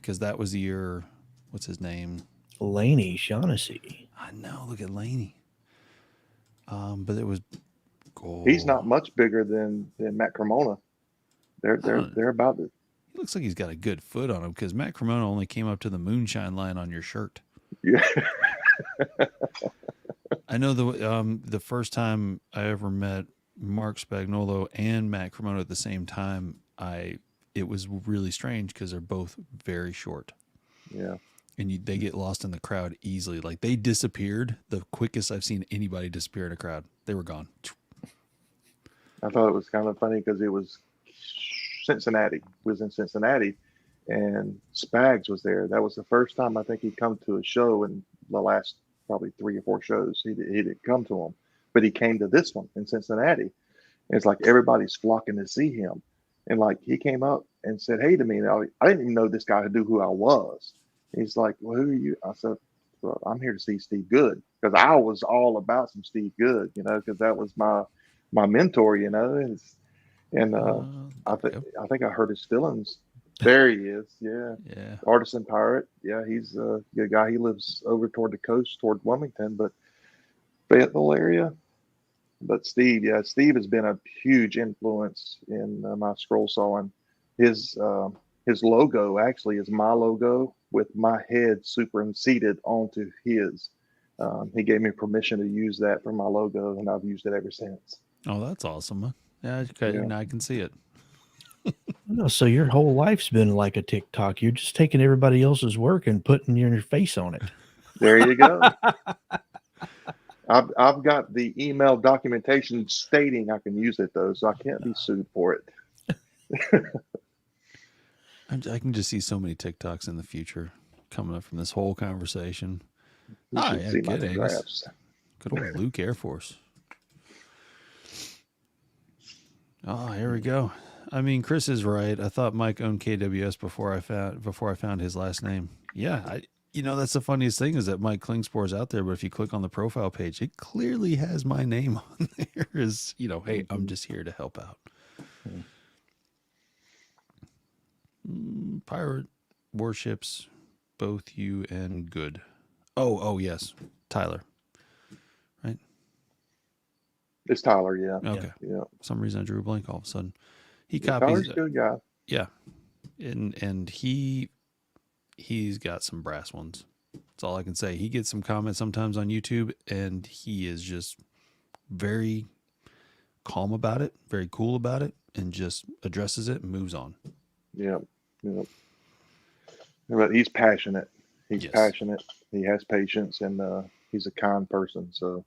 because that was the year what's his name? Laney Shaughnessy. I know. Look at Laney. But it was. He's not much bigger than Matt Cremona. They're about it. He looks like he's got a good foot on him because Matt Cremona only came up to the moonshine line on your shirt. Yeah. I know the first time I ever met Mark Spagnolo and Matt Cremona at the same time, it was really strange because they're both very short. Yeah. And they get lost in the crowd easily. Like they disappeared the quickest I've seen anybody disappear in a crowd. They were gone. I thought it was kind of funny because it was Cincinnati. It was in Cincinnati, and Spags was there. That was the first time I think he'd come to a show in the last probably 3 or 4 shows. He didn't come to them, but he came to this one in Cincinnati. And it's like everybody's flocking to see him, and like he came up and said, "Hey" to me. And I didn't even know this guy knew who I was. He's like, "Well, who are you?" I said, "Well, I'm here to see Steve Good," because I was all about some Steve Good, because that was my mentor, and I think I heard his feelings. There he is. Yeah. Yeah. Artisan Pirate. Yeah, he's a good guy. He lives over toward the coast, toward Wilmington, but Fayetteville area. But Steve has been a huge influence in my scroll sawing. His logo actually is my logo with my head superseded onto his. He gave me permission to use that for my logo, and I've used it ever since. Oh, that's awesome. Yeah, okay, now I can see it. No, so your whole life's been like a TikTok. You're just taking everybody else's work and putting your face on it. There you go. I've got the email documentation stating I can use it though, so I can't be sued for it. I can just see so many TikToks in the future coming up from this whole conversation. Good Angus. Good old Luke Air Force. Oh, here we go. I mean, Chris is right. I thought Mike owned KWS before I found his last name. Yeah, that's the funniest thing is that Mike Klingspor is out there, but if you click on the profile page, it clearly has my name on there. Is hey, I'm just here to help out. Pirate warships, both you and Good. Oh yes, Tyler. Right? It's Tyler, yeah. Okay. Yeah. For some reason I drew a blank all of a sudden. He Tyler's copies. a good guy. Yeah, and he's got some brass ones. That's all I can say. He gets some comments sometimes on YouTube, and he is just very calm about it, very cool about it, and just addresses it and moves on. Yeah. But he's passionate. He's passionate. He has patience, and he's a kind person. So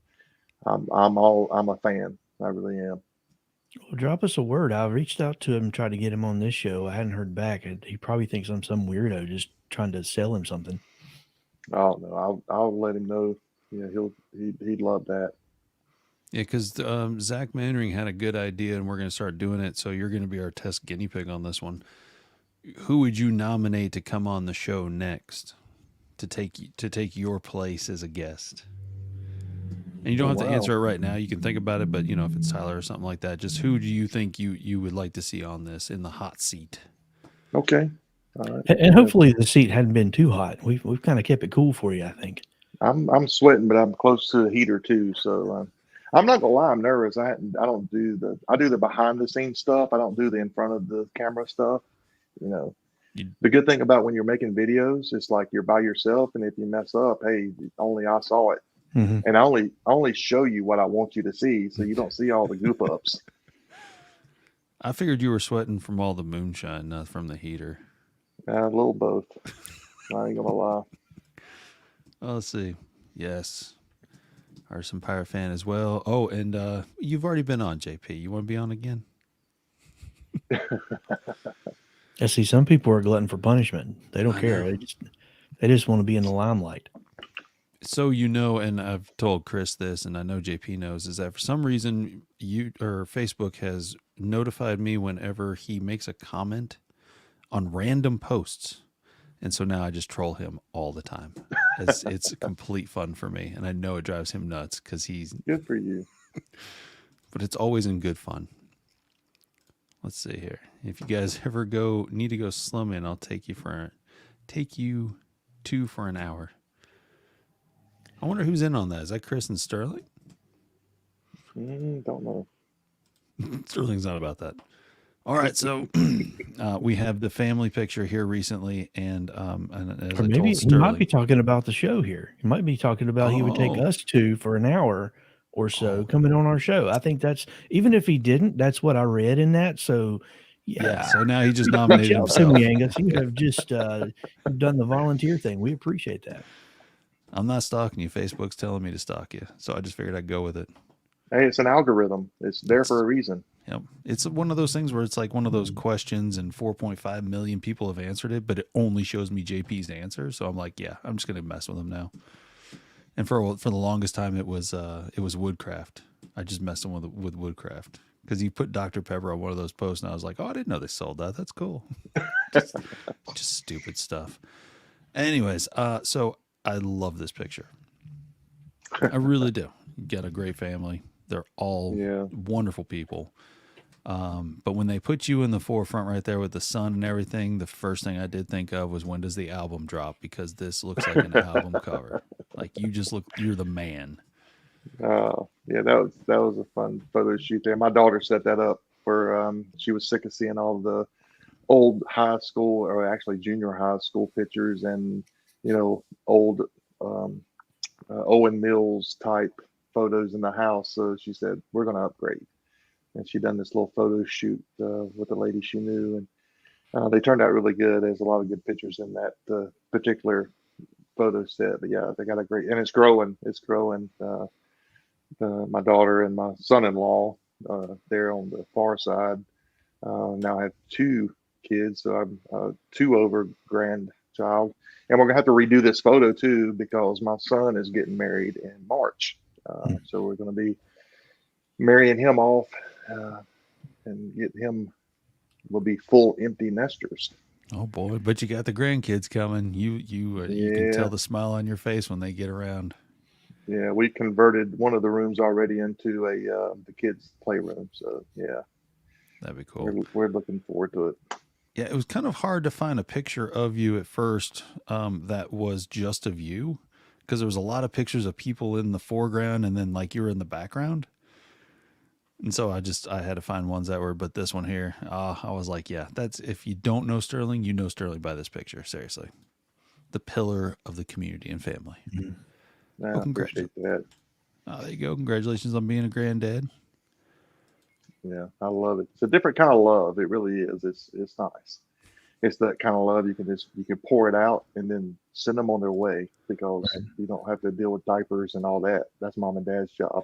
I'm a fan. I really am. Well, drop us a word. I reached out to him, tried to get him on this show. I hadn't heard back. He probably thinks I'm some weirdo just trying to sell him something. Oh no, I'll let him know. Yeah, he'd love that. Yeah, because Zach Mannering had a good idea, and we're going to start doing it. So you're going to be our test guinea pig on this one. Who would you nominate to come on the show next to take your place as a guest? And you don't have to answer it right now. You can think about it, but if it's Tyler or something like that, just who do you think you would like to see on this in the hot seat? Okay. All right. And hopefully the seat hadn't been too hot. We've kind of kept it cool for you, I think. I'm sweating, but I'm close to a heater too. So I'm not gonna lie, I'm nervous. I do the behind the scenes stuff. I don't do the in front of the camera stuff. The good thing about when you're making videos, it's like you're by yourself, and if you mess up, hey, only I saw it. Mm-hmm. And I only show you what I want you to see, so you don't see all the goof ups. I figured you were sweating from all the moonshine, not from the heater. A little both. I ain't gonna lie. Well, let's see. Yes. Artisan Pirate fan as well. Oh, and you've already been on, JP. You want to be on again? I see some people are glutton for punishment. They don't care. They just want to be in the limelight. So and I've told Chris this, and I know JP knows, is that for some reason Facebook has notified me whenever he makes a comment on random posts, and so now I just troll him all the time. It's complete fun for me, and I know it drives him nuts because he's good for you. But it's always in good fun. Let's see here. If you guys ever need to go slumming, I'll take you 2 for an hour. I wonder who's in on that. Is that Chris and Sterling? Don't know. Sterling's not about that. All right, so we have the family picture here recently, and as Or I maybe told he Sterling, might be talking about the show here. He might be talking about he would take us 2 for an hour or so coming on our show. I think that's, even if he didn't, that's what I read in that. So yeah. So now he just reach nominated out to himself. me, Angus. You have just you've done the volunteer thing. We appreciate that. I'm not stalking you. Facebook's telling me to stalk you, so I just figured I'd go with it. Hey, it's an algorithm. It's there for a reason. Yep. It's one of those things where it's like one of those questions, and 4.5 million people have answered it, but it only shows me JP's answer. So I'm like, yeah, I'm just gonna mess with him now. And for the longest time, it was Woodcraft. I just messed him with Woodcraft because he put Dr. Pepper on one of those posts, and I was like, oh, I didn't know they sold that. That's cool. just stupid stuff. Anyways, so I love this picture. I really do. You got a great family. They're all wonderful people. But when they put you in the forefront right there with the sun and everything, the first thing I did think of was, when does the album drop? Because this looks like an album cover. Like, you're the man. Yeah, that was a fun photo shoot there. My daughter set that up for, she was sick of seeing all the old high school, or actually junior high school pictures, and old Owen Mills type photos in the house. So she said, we're going to upgrade. And she done this little photo shoot with a lady she knew. And they turned out really good. There's a lot of good pictures in that particular photo set. But yeah, they got a great, and it's growing. It's growing. My daughter and my son-in-law, they're on the far side. Now I have 2 kids, so I'm 2 over grandchild. And we're going to have to redo this photo too, because my son is getting married in March. So we're going to be marrying him off and get him, will be full empty nesters. Oh boy, but you got the grandkids coming. You can tell the smile on your face when they get around. Yeah, we converted one of the rooms already into the kids' playroom. So yeah, that'd be cool. We're looking forward to it. Yeah, it was kind of hard to find a picture of you at first that was just of you, because there was a lot of pictures of people in the foreground and then like you were in the background. And so I had to find ones that were, but this one here, I was like, yeah, that's, if you don't know Sterling, you know Sterling by this picture. Seriously. The pillar of the community and family. Mm-hmm. I appreciate that. Oh, there you go. Congratulations on being a granddad. Yeah, I love it. It's a different kind of love. It really is. It's nice. It's that kind of love you can pour it out and then send them on their way, because you don't have to deal with diapers and all that. That's mom and dad's job.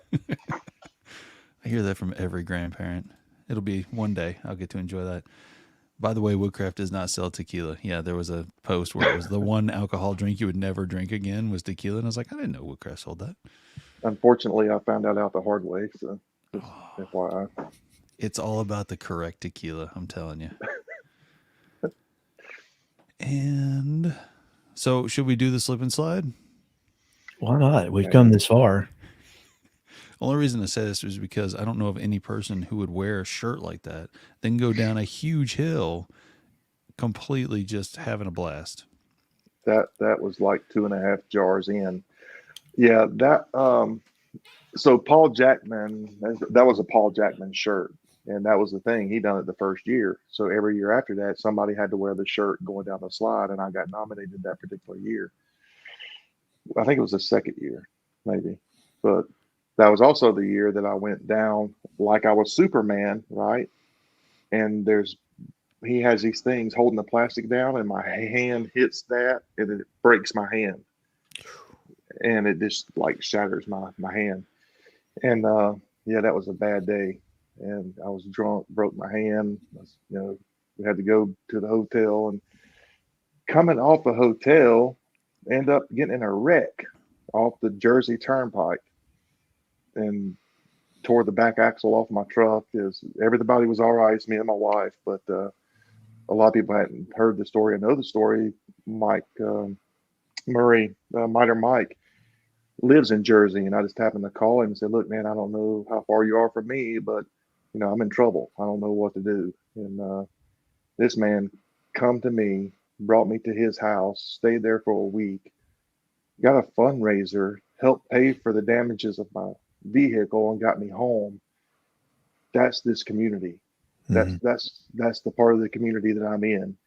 I hear that from every grandparent. It'll be one day I'll get to enjoy that. By the way, Woodcraft does not sell tequila. Yeah, there was a post where it was the one alcohol drink you would never drink again was tequila. And I was like, I didn't know Woodcraft sold that. Unfortunately, I found out the hard way. So just FYI. It's all about the correct tequila, I'm telling you. And so should we do the slip and slide? Why not? We've come this far. The only reason I say this is because I don't know of any person who would wear a shirt like that, then go down a huge hill, completely just having a blast. That was like 2.5 jars in. Yeah, that. So Paul Jackman, that was a Paul Jackman shirt, and that was the thing. He done it the first year. So every year after that, somebody had to wear the shirt going down the slide, and I got nominated that particular year. I think it was the second year, maybe, but that was also the year that I went down like I was Superman, right? And he has these things holding the plastic down, and my hand hits that, and it breaks my hand, and it just like shatters my hand. And yeah, that was a bad day, and I was drunk, broke my hand. We had to go to the hotel, and coming off the hotel, end up getting in a wreck off the Jersey Turnpike, and tore the back axle off my truck. Everybody was all right. It's me and my wife, but a lot of people hadn't heard the story or know the story. Mike Murray, Miter Mike, lives in Jersey, and I just happened to call him and said, "Look, man, I don't know how far you are from me, but I'm in trouble. I don't know what to do." And this man come to me, brought me to his house, stayed there for a week, got a fundraiser, helped pay for the damages of my vehicle, and got me home. That's this community. That's Mhm. that's the part of the community that I'm in,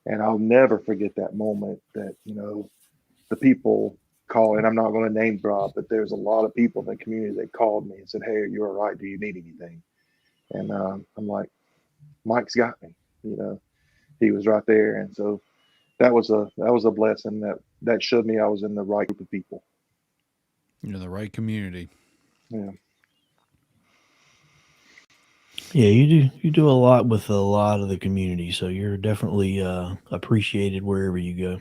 and I'll never forget that moment. That the people call, and I'm not going to name drop, but there's a lot of people in the community that called me and said, "Hey, are you all right? Do you need anything?" And I'm like, Mike's got me. He was right there, and so that was a blessing that showed me I was in the right group of people. You're in the right community. Yeah, Yeah, you do a lot with a lot of the community, so you're definitely appreciated wherever you go.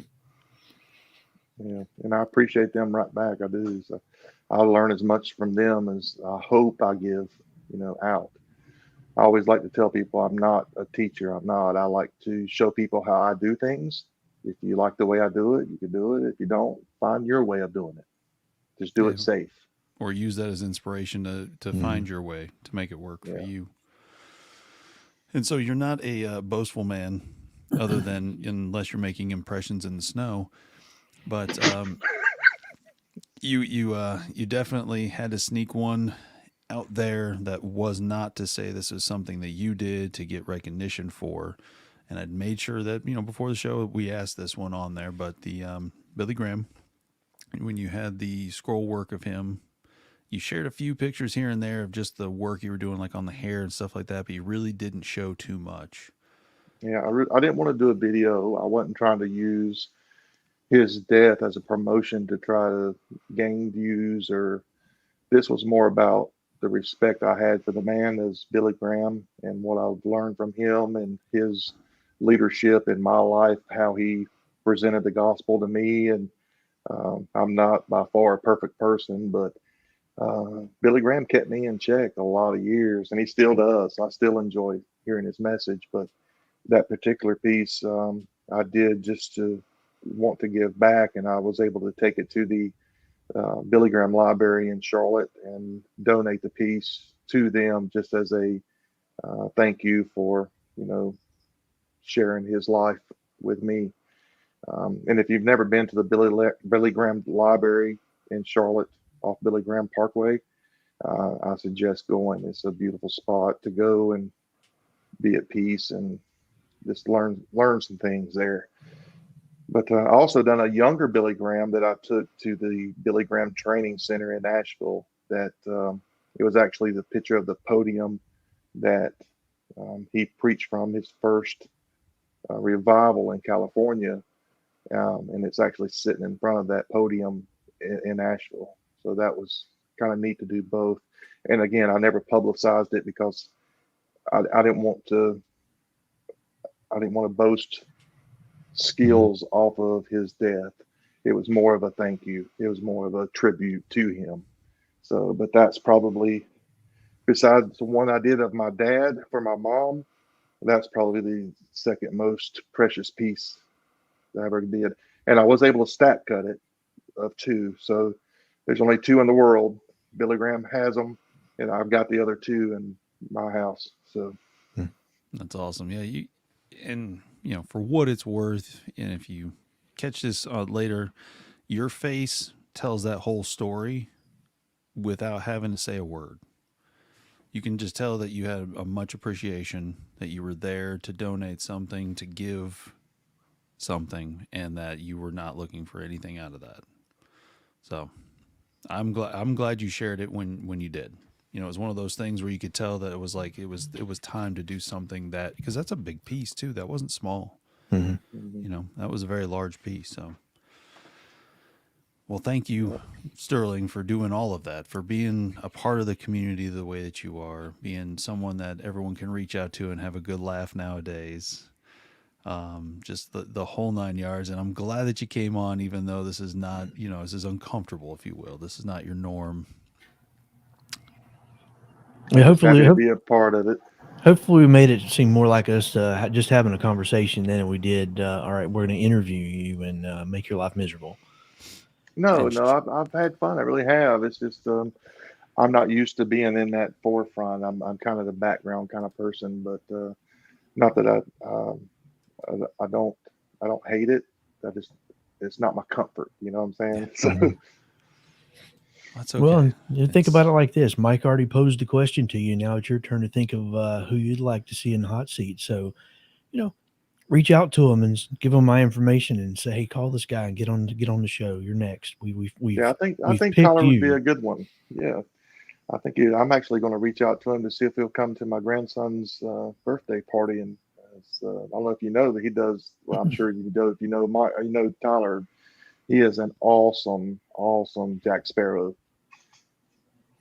yeah, and I appreciate them right back. I do. So I learn as much from them as I hope I give, out. I always like to tell people I'm not a teacher. I'm not. I like to show people how I do things. If you like the way I do it, you can do it. If you don't, find your way of doing it. Just do Yeah. it safe. Or use that as inspiration to Mhm. find your way to make it work for Yeah. you. And so you're not a boastful man, other than unless you're making impressions in the snow. But you definitely had to sneak one out there that was not to say this is something that you did to get recognition for. And I'd made sure that before the show we asked this one on there. But the Billy Graham, when you had the scroll work of him, you shared a few pictures here and there of just the work you were doing, like on the hair and stuff like that. But you really didn't show too much. Yeah. I didn't want to do a video. I wasn't trying to use his death as a promotion to try to gain views, or this was more about the respect I had for the man as Billy Graham and what I've learned from him and his leadership in my life, how he presented the gospel to me. And I'm not by far a perfect person, but Billy Graham kept me in check a lot of years, and he still does. I still enjoy hearing his message, but that particular piece I did just to want to give back, and I was able to take it to the Billy Graham Library in Charlotte and donate the piece to them just as a thank you for sharing his life with me. And if you've never been to the Billy Graham Library in Charlotte off Billy Graham Parkway, I suggest going. It's a beautiful spot to go and be at peace and just learn some things there. But I also done a younger Billy Graham that I took to the Billy Graham Training Center in Nashville. That it was actually the picture of the podium that he preached from his first revival in California, and it's actually sitting in front of that podium in Nashville. So that was kind of neat to do both. And again, I never publicized it because I didn't want to. I didn't want to boast Mhm. skills off of his death. It was more of a thank you. It was more of a tribute to him. So, but that's probably, besides the one I did of my dad for my mom, that's probably the second most precious piece that I ever did. And I was able to stack cut it of two. So there's only two in the world. Billy Graham has them, and I've got the other two in my house. So Mm. That's awesome. Yeah, and for what it's worth, and if you catch this later, your face tells that whole story without having to say a word. You can just tell that you had a much appreciation, that you were there to donate something, to give something, and that you were not looking for anything out of that. So I'm glad you shared it when you did. It was one of those things where you could tell that it was time to do something, that because that's a big piece too. That wasn't small. Mhm. mhm, That was a very large piece. So, well, thank you, yeah. Sterling, for doing all of that, for being a part of the community the way that you are, being someone that everyone can reach out to and have a good laugh nowadays. Just the whole 9 yards. And I'm glad that you came on, even though this is not, this is uncomfortable, if you will. This is not your norm. Yeah, I'm just happy to be a part of it. hopefully we made it seem more like us just having a conversation than we did. All right, we're going to interview you and make your life miserable. No, And no, I've had fun. I really have. It's just I'm not used to being in that forefront. I'm kind of the background kind of person, but not that I don't. don't hate it. It's not my comfort. You know what I'm saying? So, That's okay. Well, you think about it like this. Mike already posed the question to you. Now it's your turn to think of who you'd like to see in the hot seat. So, reach out to him and give him my information and say, "Hey, call this guy and get on the show. You're next. We've yeah, I we've think picked Tyler would be you." a good one. Yeah, I'm actually going to reach out to him to see if he'll come to my grandson's birthday party. And I don't know if you know that he does. Well, I'm sure you do. If you know Tyler, he is an awesome Jack Sparrow.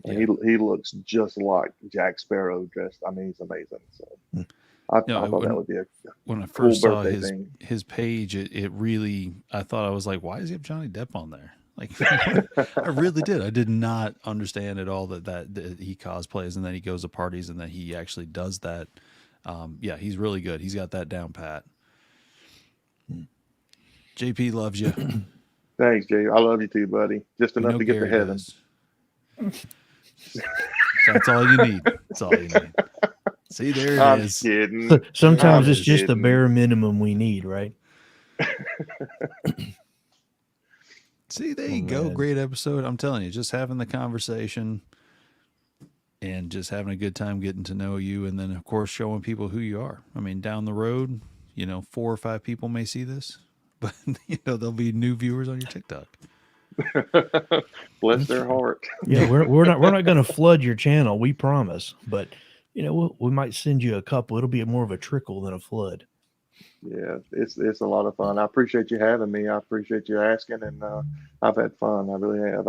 Yeah. He looks just like Jack Sparrow dressed. I mean, he's amazing. So I thought that would be a when I cool first saw birthday thing. his page, it really, I thought, I was like, why does he have Johnny Depp on there? Like, I really did. I did not understand at all that he cosplays and then he goes to parties and that he actually does that. Yeah, he's really good. He's got that down pat. JP loves you. Thanks, Jay. I love you too, buddy. Just enough to get to Gary heaven. does. That's all you need. That's all you need. See, there it I'm is. kidding. Sometimes I'm it's just the kidding. bare minimum we need, right? See, there you Oh, go. man. Great episode. I'm telling you, just having the conversation and just having a good time getting to know you. And then, of course, showing people who you are. I mean, down the road, 4 or 5 people may see this, but, there'll be new viewers on your TikTok. Bless their heart. Yeah, we're not going to flood your channel, we promise. But we might send you a couple. It'll be more of a trickle than a flood. Yeah, it's a lot of fun. I appreciate you having me. I appreciate you asking, and I've had fun. I really have.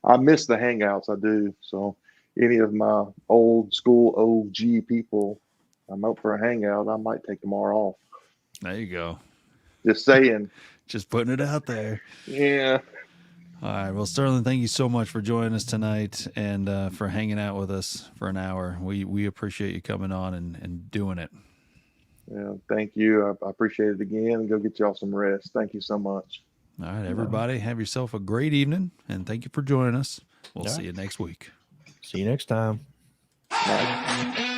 I miss the Hangouts. I do. So any of my old school OG people, I'm up for a hangout. I might take tomorrow off. There you go. Just saying. Just putting it out there. Yeah. All right. Well, Sterling, thank you so much for joining us tonight and for hanging out with us for an hour. We appreciate you coming on and doing it. Yeah. Thank you. I appreciate it again. Go get y'all some rest. Thank you so much. All right, everybody. Have yourself a great evening, and thank you for joining us. We'll All see right. you next week. See you next time. Bye.